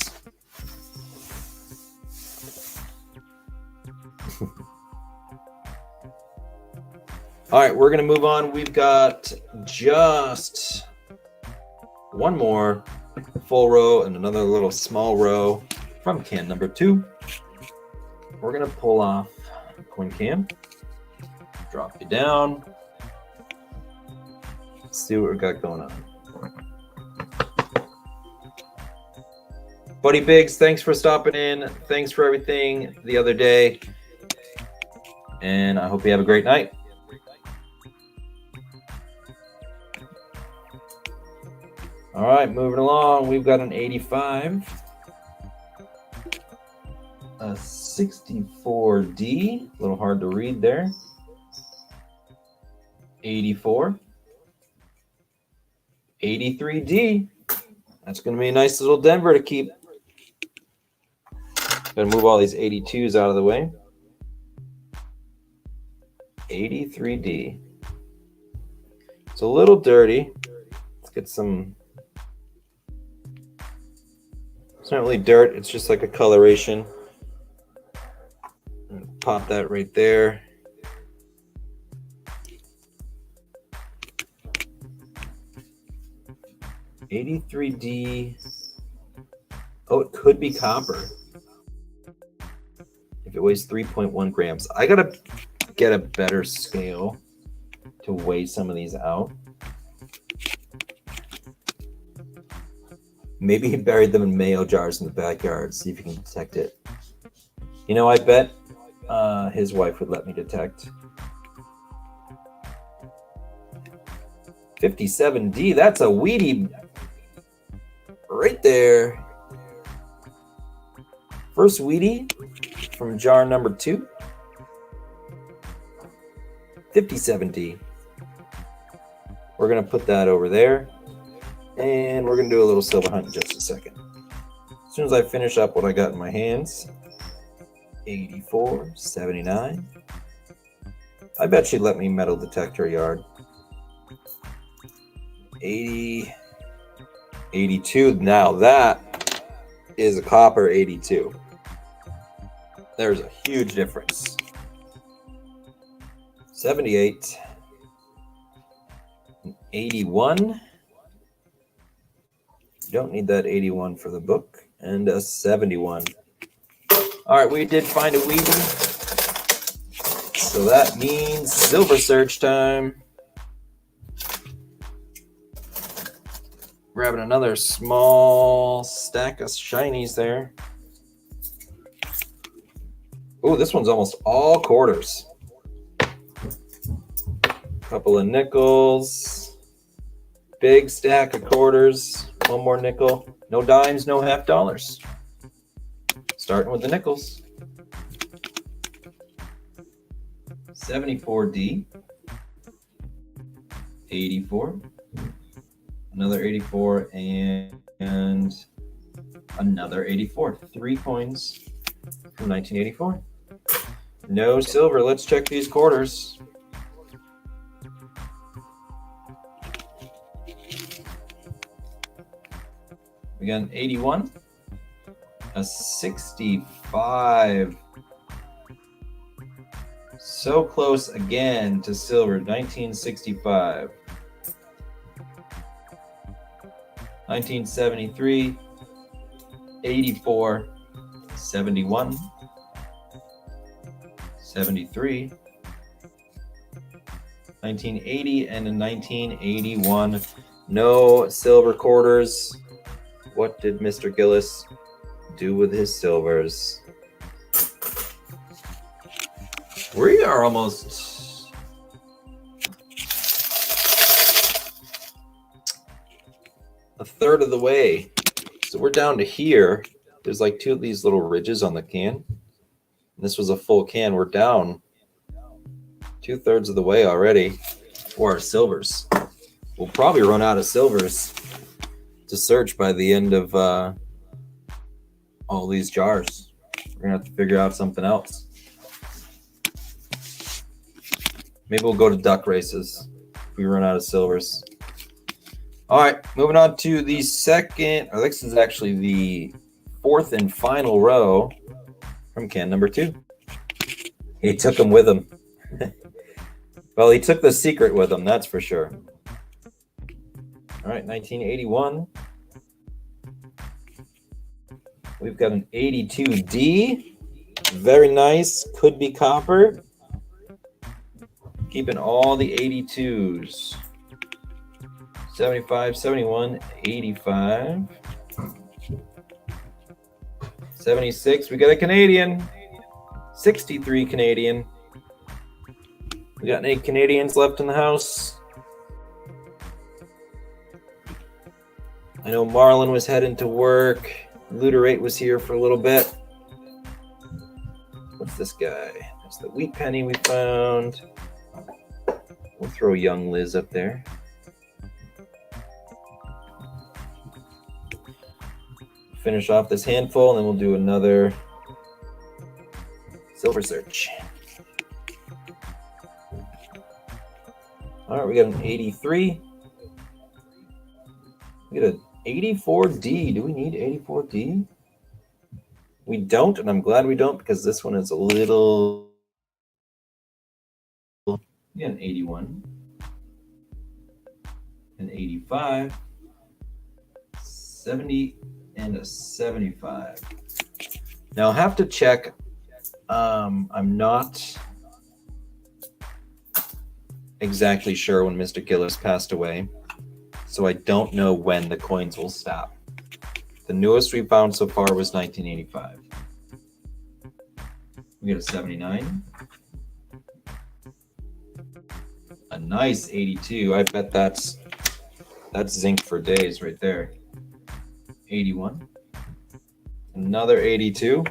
All right, we're going to move on. We've got just one more full row and another little small row from can number 2. We're going to pull off coin can. Drop you down. Let's see what we got going on. Buddy Biggs, thanks for stopping in. Thanks for everything the other day. And I hope you have a great night. All right, moving along. We've got an 85, a 64D, a little hard to read there. 84, 83D. That's going to be a nice little Denver to keep. Got to move all these 82s out of the way. 83D. It's a little dirty. Let's get some. It's not really dirt. It's just like a coloration. Pop that right there. $83D. Oh, it could be copper. If it weighs 3.1 grams. I gotta get a better scale to weigh some of these out. Maybe he buried them in mayo jars in the backyard. See if you can detect it. You know, I bet his wife would let me detect. 57D. That's a Wheatie right there. First Wheatie from jar number 2. 57D. We're going to put that over there. And we're going to do a little silver hunt in just a second. As soon as I finish up what I got in my hands. 84, 79. I bet she'd let me metal detect her yard. 80, 82. Now that is a copper 82. There's a huge difference. 78. 81. You don't need that 81 for the book. And a 71. All right, we did find a Wheatie. So that means silver search time. Grabbing another small stack of shinies there. Oh, this one's almost all quarters. Couple of nickels. Big stack of quarters. One more nickel. No dimes, no half dollars. Starting with the nickels. 74D. 84. Another 84 and another 84. 3 coins from 1984. No silver. Let's check these quarters. We got an 81, a 65. So close again to silver, 1965. 1973, 84, 71, 73, 1980, and in 1981. No silver quarters. What did Mr. Gillis do with his silvers? We are almost a third of the way. So we're down to here. There's like 2 of these little ridges on the can. This was a full can. We're down 2/3 of the way already for our silvers. We'll probably run out of silvers to search by the end of all these jars. We're gonna have to figure out something else. Maybe we'll go to duck races if we run out of silvers. All right, moving on to the second, or this is actually the 4th and final row from can number 2. He took them with him. Well, he took the secret with him, that's for sure. All right, 1981. We've got an 82D. Very nice. Could be copper. Keeping all the 82s. 75, 71, 85. 76. We got a Canadian. 63 Canadian. We got any Canadians left in the house? I know Marlon was heading to work. Luterate was here for a little bit. What's this guy? That's the wheat penny we found. We'll throw young Liz up there. Finish off this handful, and then we'll do another silver search. All right, we got an 83. We got an 84D. Do we need 84D? We don't, and I'm glad we don't, because this one is a little... We got an 81. An 85. 70 and a 75. Now I'll have to check. I'm not exactly sure when Mr. Gillis passed away, so I don't know when the coins will stop. The newest we found so far was 1985. We got a 79. A nice 82. I bet that's zinc for days right there. 81. Another 82.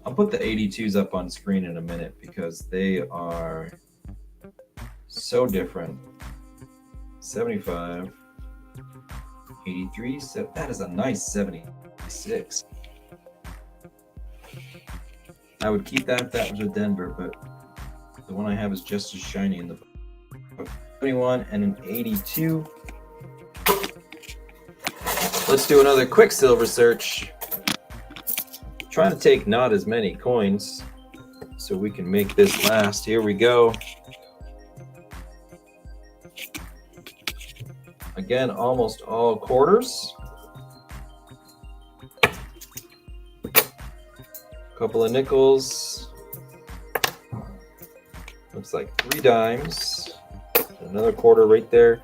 I'll put the 82s up on screen in a minute because they are so different. 75. 83. So that is a nice 76. I would keep that if that was a Denver, but the one I have is just as shiny in the 21 and an 82. Let's do another quick silver search. Trying to take not as many coins so we can make this last. Here we go. Again, almost all quarters. Couple of nickels. Looks like 3 dimes. Another quarter right there.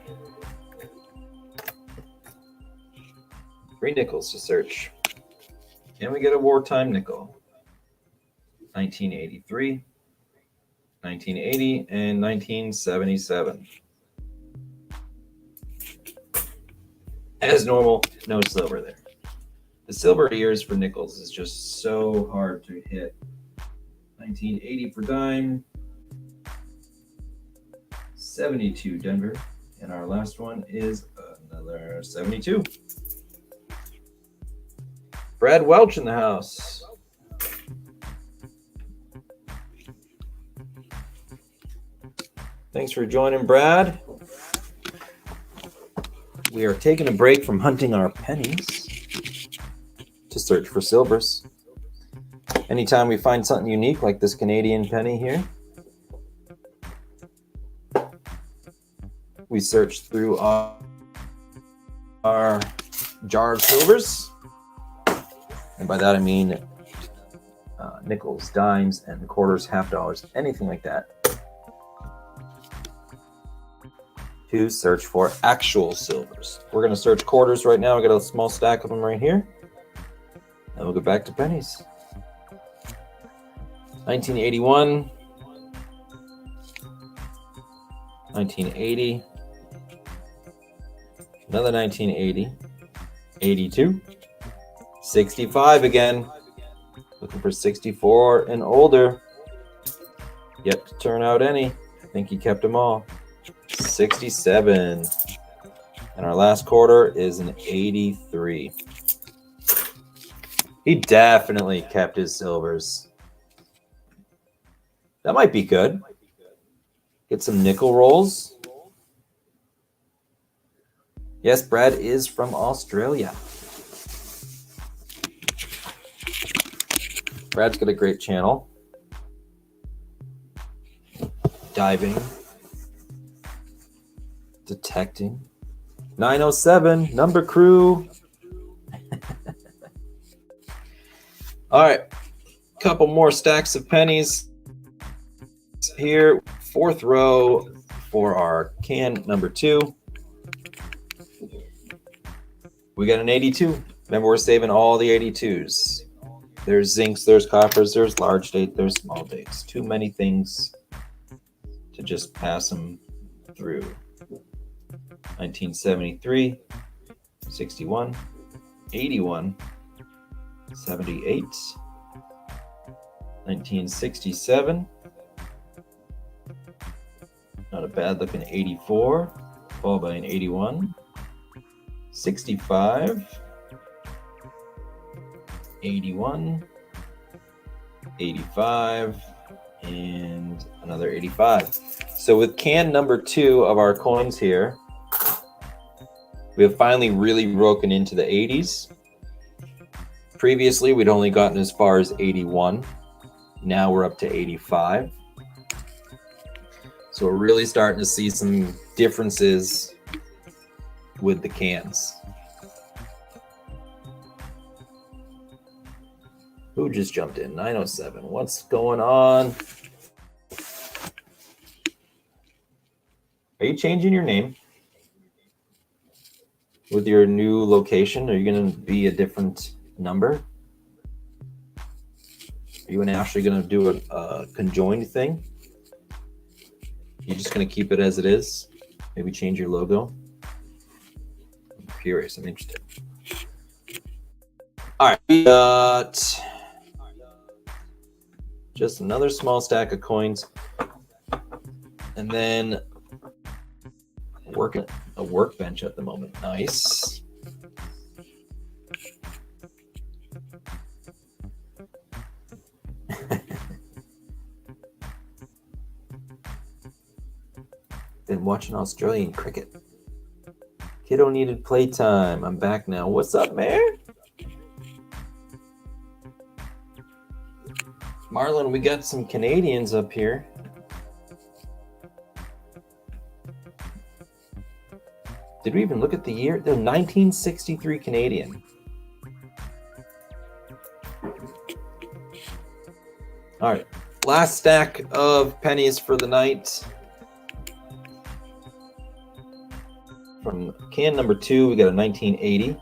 3 nickels to search. Can we get a wartime nickel? 1983, 1980, and 1977. As normal, no silver there. The silver years for nickels is just so hard to hit. 1980 for dime, 72 Denver, and our last one is another 72. Brad Welch in the house. Thanks for joining, Brad. We are taking a break from hunting our pennies to search for silvers. Anytime we find something unique like this Canadian penny here, we search through our jar of silvers. And by that I mean nickels, dimes, and quarters, half dollars, anything like that, to search for actual silvers. We're going to search quarters right now. I got a small stack of them right here. And we'll go back to pennies. 1981, 1980, another 1980, 82, 65 again. Looking for 64 and older. Yet to turn out any. I think he kept them all. 67. And our last quarter is an 83. He definitely kept his silvers. That might be good. Get some nickel rolls. Yes, Brad is from Australia. Brad's got a great channel. Diving. Detecting. 907, number crew. All right. Couple more stacks of pennies here. 4th row for our can number 2. We got an 82. Remember, we're saving all the 82s. There's zincs, there's coppers, there's large date, there's small dates. Too many things to just pass them through. 1973, 61, 81, 78, 1967. Not a bad looking 84, followed by an 81, 65, 81, 85, and another 85. So with can number 2 of our coins here, we have finally really broken into the 80s. Previously, we'd only gotten as far as 81. Now we're up to 85. So we're really starting to see some differences with the cans. Who just jumped in? 907. What's going on? Are you changing your name? With your new location, are you going to be a different number? Are you and Ashley going to do a conjoined thing? You're just going to keep it as it is? Maybe change your logo? I'm curious. I'm interested. All right. We got just another small stack of coins. And then working a workbench at the moment. Nice. Been watching Australian cricket. Kiddo needed playtime. I'm back now. What's up, Mayor? Marlon, we got some Canadians up here. Did we even look at the year? They're 1963 Canadian. All right. Last stack of pennies for the night. From can number 2, we got a 1980.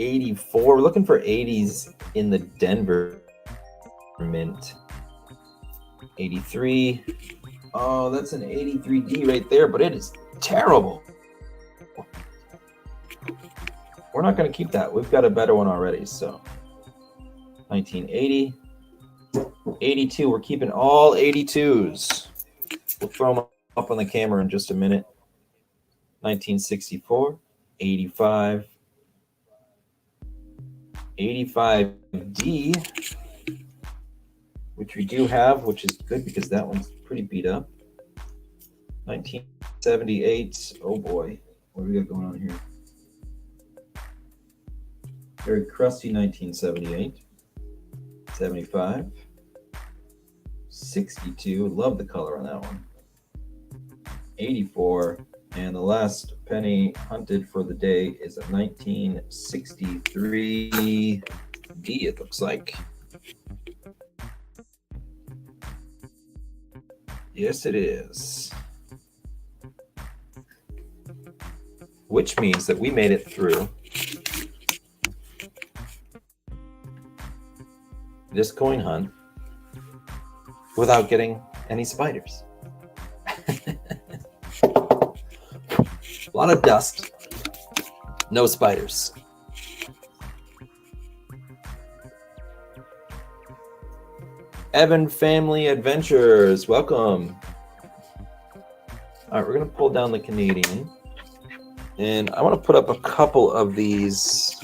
84. We're looking for 80s in the Denver mint. 83. Oh, that's an 83D right there, but it is terrible. We're not going to keep that. We've got a better one already. So 1980. 82. We're keeping all 82s. We'll throw them up on the camera in just a minute. 1964. 85. 85D, which we do have, which is good because that one's pretty beat up. 1978. Oh boy, what do we got going on here? Very crusty 1978. 75. 62. Love the color on that one. 84. And the last penny hunted for the day is a 1963 D, it looks like. Yes, it is. Which means that we made it through this coin hunt without getting any spiders. A lot of dust, no spiders. Evan Family Adventures, welcome. All right, we're gonna pull down the Canadian, and I want to put up a couple of these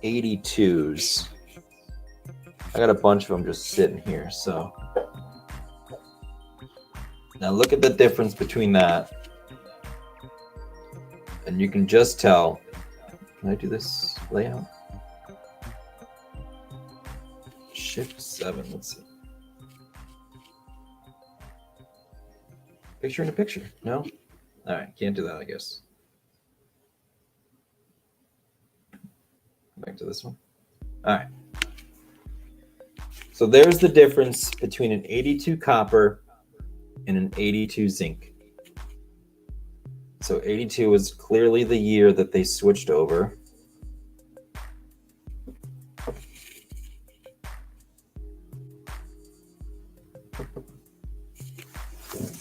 82s. I got a bunch of them just sitting here, so now look at the difference between that. And you can just tell. Can I do this layout? Shift 7, let's see. Picture in a picture, no? All right, can't do that, I guess. Back to this one. All right. So there's the difference between an 82 copper and an 82 zinc. So 82 was clearly the year that they switched over.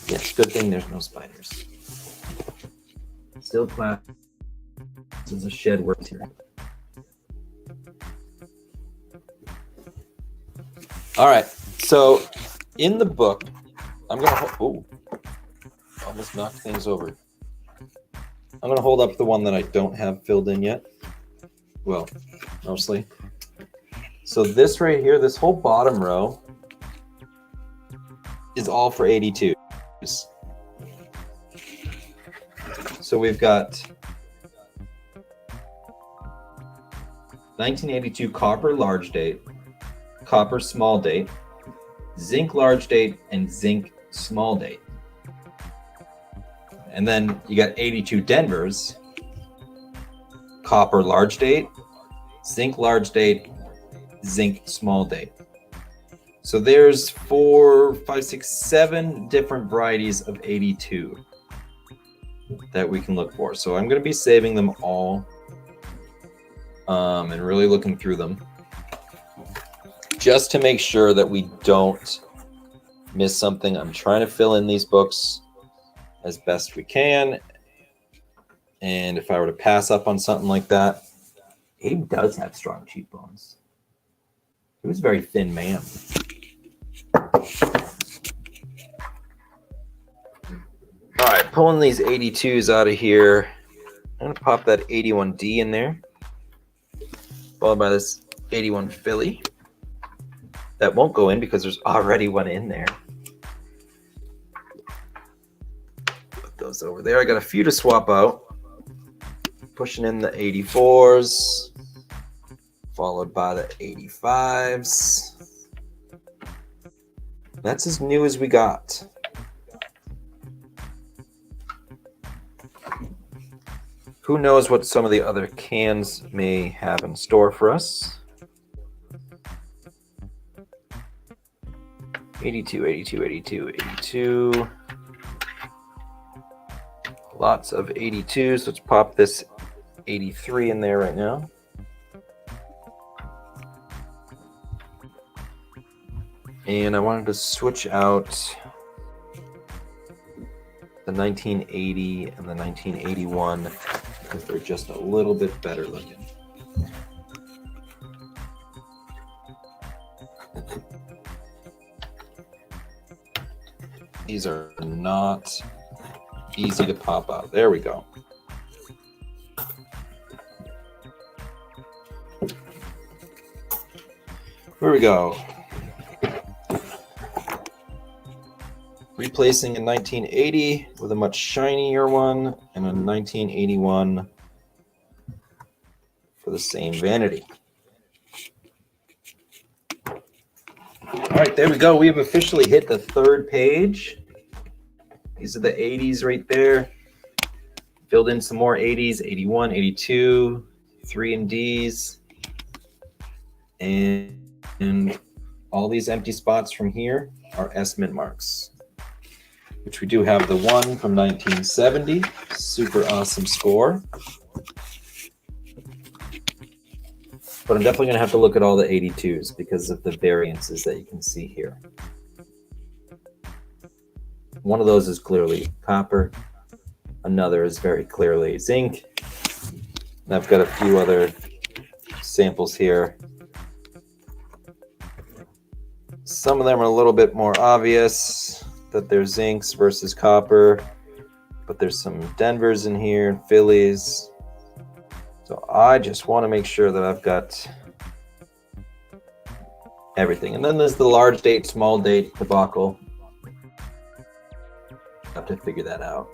Yes, good thing there's no spiders. Still class as a shed works here. All right, so in the book, I'm gonna almost knocked things over. I'm going to hold up the one that I don't have filled in yet. Well, mostly. So this right here, this whole bottom row is all for 82s. So we've got 1982 copper large date, copper small date, zinc large date, and zinc small date. And then you got 82 Denvers, copper large date, zinc large date, zinc small date. So there's 4, 5, 6, 7 different varieties of 82 that we can look for. So I'm going to be saving them all and really looking through them just to make sure that we don't miss something. I'm trying to fill in these books as best we can, and if I were to pass up on something like that, Abe does have strong cheekbones. He was a very thin man. All right, pulling these 82s out of here. I'm gonna pop that 81D in there, followed by this 81 Philly. That won't go in because there's already one in there. Those over there. I got a few to swap out. Pushing in the 84s, followed by the 85s. That's as new as we got. Who knows what some of the other cans may have in store for us. 82, 82, 82, 82. Lots of 82s. Let's pop this 83 in there right now. And I wanted to switch out the 1980 and the 1981 because they're just a little bit better looking. These are not easy to pop out. There we go. Here we go. Replacing a 1980 with a much shinier one and a 1981 for the same vanity. All right, there we go. We have officially hit the third page. These are the 80s right there. Filled in some more 80s, 81, 82, 3 and Ds. And all these empty spots from here are S-Mint marks, which we do have the one from 1970. Super awesome score. But I'm definitely going to have to look at all the 82s because of the variances that you can see here. One of those is clearly copper. Another is very clearly zinc. And I've got a few other samples here. Some of them are a little bit more obvious that they're zincs versus copper, but there's some Denvers in here, Phillies. So I just want to make sure that I've got everything. And then there's the large date, small date debacle. Have to figure that out.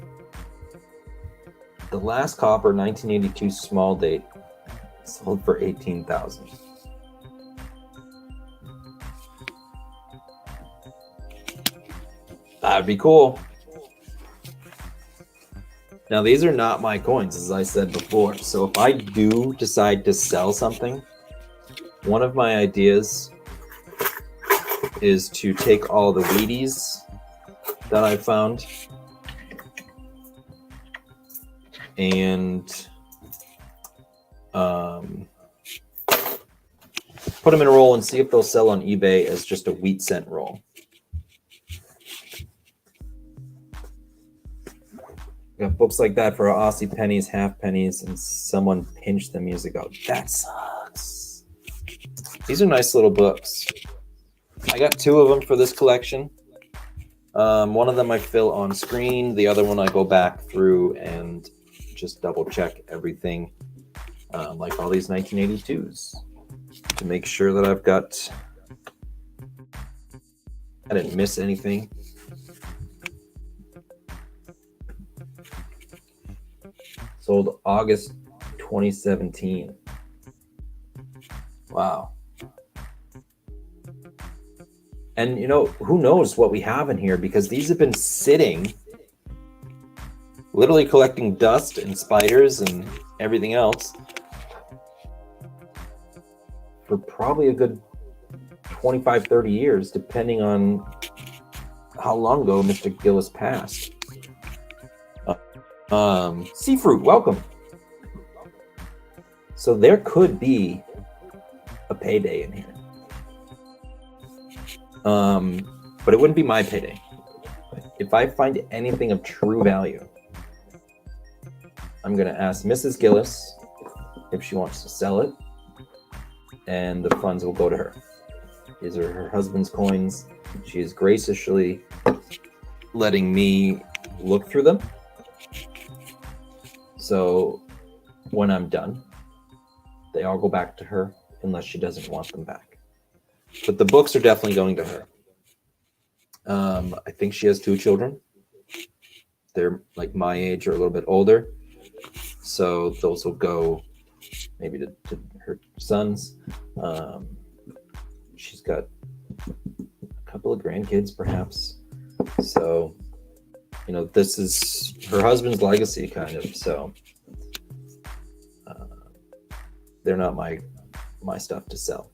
The last copper 1982 small date sold for $18,000. That'd be cool. Now, these are not my coins, as I said before. So if I do decide to sell something, one of my ideas is to take all the Wheaties that I found and put them in a roll and see if they'll sell on eBay as just a wheat cent roll. Got books like that for Aussie pennies, half pennies, and someone pinched the music out. That sucks. These are nice little books. I got 2 of them for this collection. One of them I fill on screen. The other one I go back through and just double check everything, like all these 1982s, to make sure that I didn't miss anything. Sold August 2017. Wow. And you know, who knows what we have in here, because these have been sitting, literally collecting dust and spiders and everything else for probably a good 25, 30 years, depending on how long ago Mr. Gillis passed. Seafruit, welcome. So there could be a payday in here. But it wouldn't be my payday. If I find anything of true value, I'm going to ask Mrs. Gillis if she wants to sell it, and the funds will go to her. These are her husband's coins. She is graciously letting me look through them. So when I'm done, they all go back to her unless she doesn't want them back. But the books are definitely going to her. I think she has 2 children. They're like my age or a little bit older. So those will go maybe to her sons. She's got a couple of grandkids, perhaps. So, you know, this is her husband's legacy, kind of. So they're not my stuff to sell.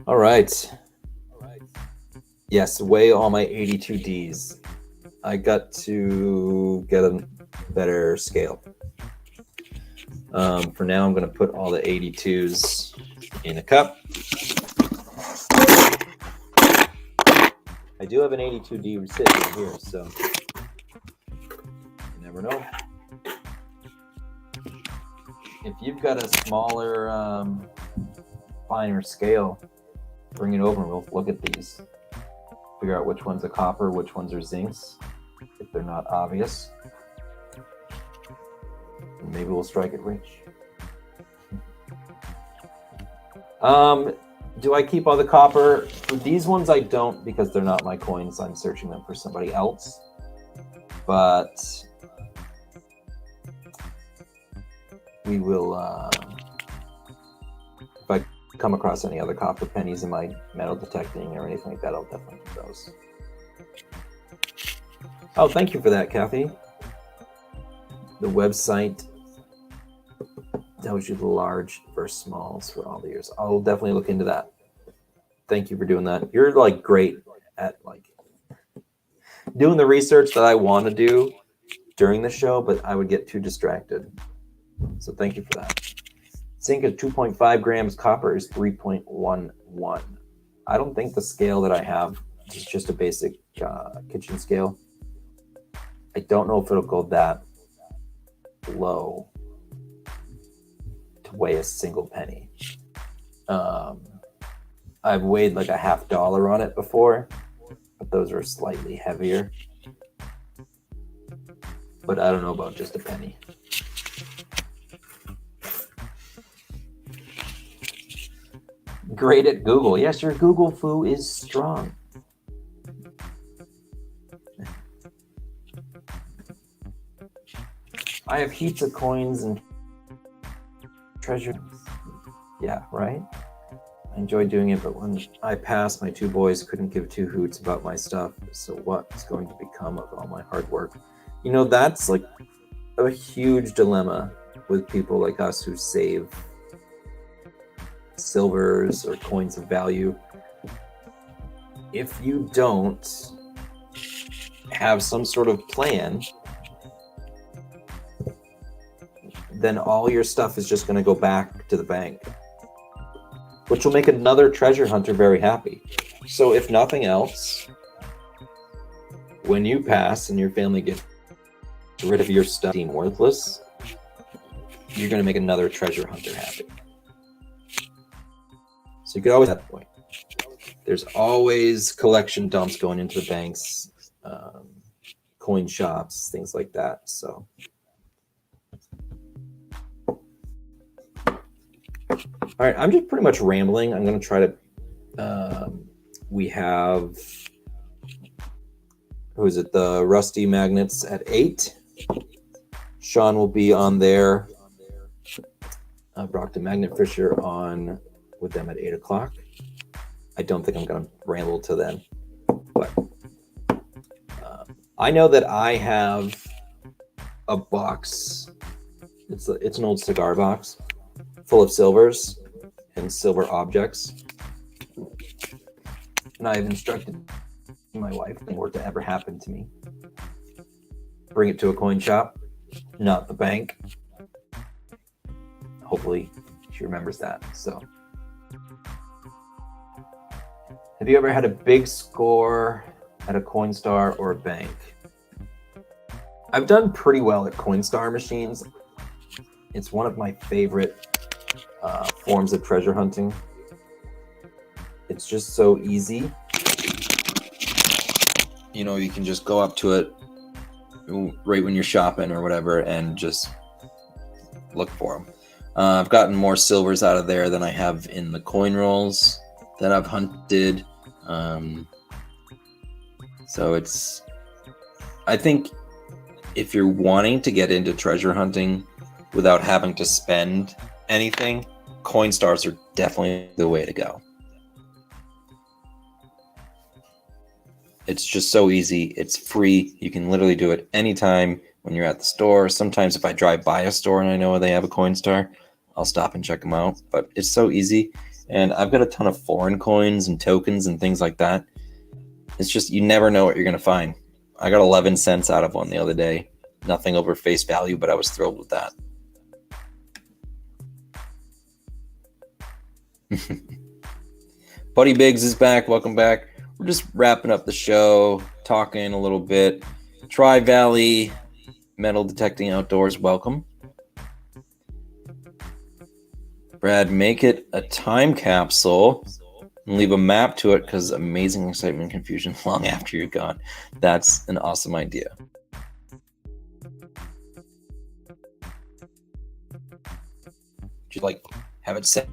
All right. Yes, weigh all my 82Ds. I got to get a better scale. For now, I'm going to put all the 82s in a cup. I do have an 82D sitting right here, so you never know. If you've got a smaller, finer scale, bring it over and we'll look at these. Figure out which ones are copper, which ones are zincs, if they're not obvious. And maybe we'll strike it rich. Do I keep all the copper? For these ones I don't, because they're not my coins. I'm searching them for somebody else. But we will, if I come across any other copper pennies in my metal detecting or anything like that, I'll definitely do those. Oh, thank you for that, Kathy. The website tells you the large versus smalls for all the years. I'll definitely look into that. Thank you for doing that. You're like great at like doing the research that I want to do during the show, but I would get too distracted. So thank you for that. Zinc is 2.5 grams, copper is 3.11. I don't think the scale that I have is just a basic kitchen scale. I don't know if it'll go that low to weigh a single penny. I've weighed like a $50 on it before, but those are slightly heavier. But I don't know about just a penny. Great at Google. Yes, your Google foo is strong. I have heaps of coins and treasure. Yeah, right? I enjoy doing it, but when I passed, my 2 boys couldn't give 2 hoots about my stuff. So what's going to become of all my hard work? You know, that's like a huge dilemma with people like us who save silvers or coins of value. If you don't have some sort of plan, then all your stuff is just going to go back to the bank, which will make another treasure hunter very happy. So if nothing else, when you pass and your family gets rid of your stuff deemed worthless, you're going to make another treasure hunter happy. So you could always, at that point, there's always collection dumps going into the banks, coin shops, things like that. So all right, I'm just pretty much rambling. I'm going to try to, we have, who is it? The Rusty Magnets at 8. Sean will be on there. Brockton Magnet Fisher on with them at 8 o'clock. I don't think I'm going to ramble to then, but I know that I have a box. It's an old cigar box full of silvers and silver objects. And I've instructed my wife, if were to ever happen to me, bring it to a coin shop, not the bank. Hopefully she remembers that. So have you ever had a big score at a Coinstar or a bank? I've done pretty well at Coinstar machines. It's one of my favorite forms of treasure hunting. It's just so easy. You know, you can just go up to it right when you're shopping or whatever and just look for them. I've gotten more silvers out of there than I have in the coin rolls that I've hunted. So it's, I think if you're wanting to get into treasure hunting without having to spend anything, Coinstars are definitely the way to go. It's just so easy. It's free. You can literally do it anytime when you're at the store. Sometimes if I drive by a store and I know they have a Coinstar, I'll stop and check them out. But it's so easy. And I've got a ton of foreign coins and tokens and things like that. It's just, you never know what you're going to find. I got 11 cents out of one the other day. Nothing over face value, but I was thrilled with that. Buddy Biggs is back. Welcome back. We're just wrapping up the show, talking a little bit. Tri-Valley Metal Detecting Outdoors, welcome. Brad, make it a time capsule and leave a map to it because amazing excitement and confusion long after you're gone. That's an awesome idea. Would you like have it set?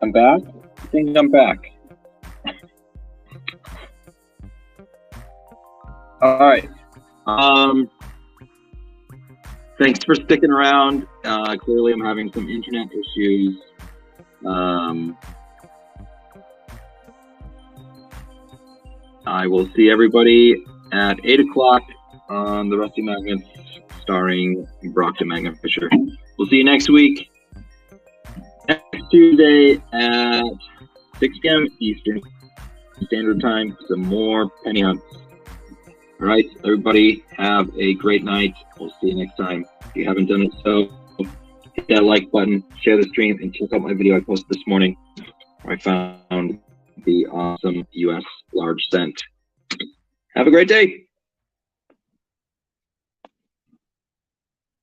I'm back? I think I'm back. All right. Thanks for sticking around. Clearly, I'm having some internet issues. I will see everybody at 8 o'clock on the Rusty Magnets, starring Brockton Magnet Fisher. We'll see you next week. Next Tuesday at 6 p.m. Eastern Standard Time, some more penny hunts. All right, everybody, have a great night. We'll see you next time. If you haven't done it so, hit that like button, share the stream, and check out my video I posted this morning where I found the awesome US large cent. Have a great day.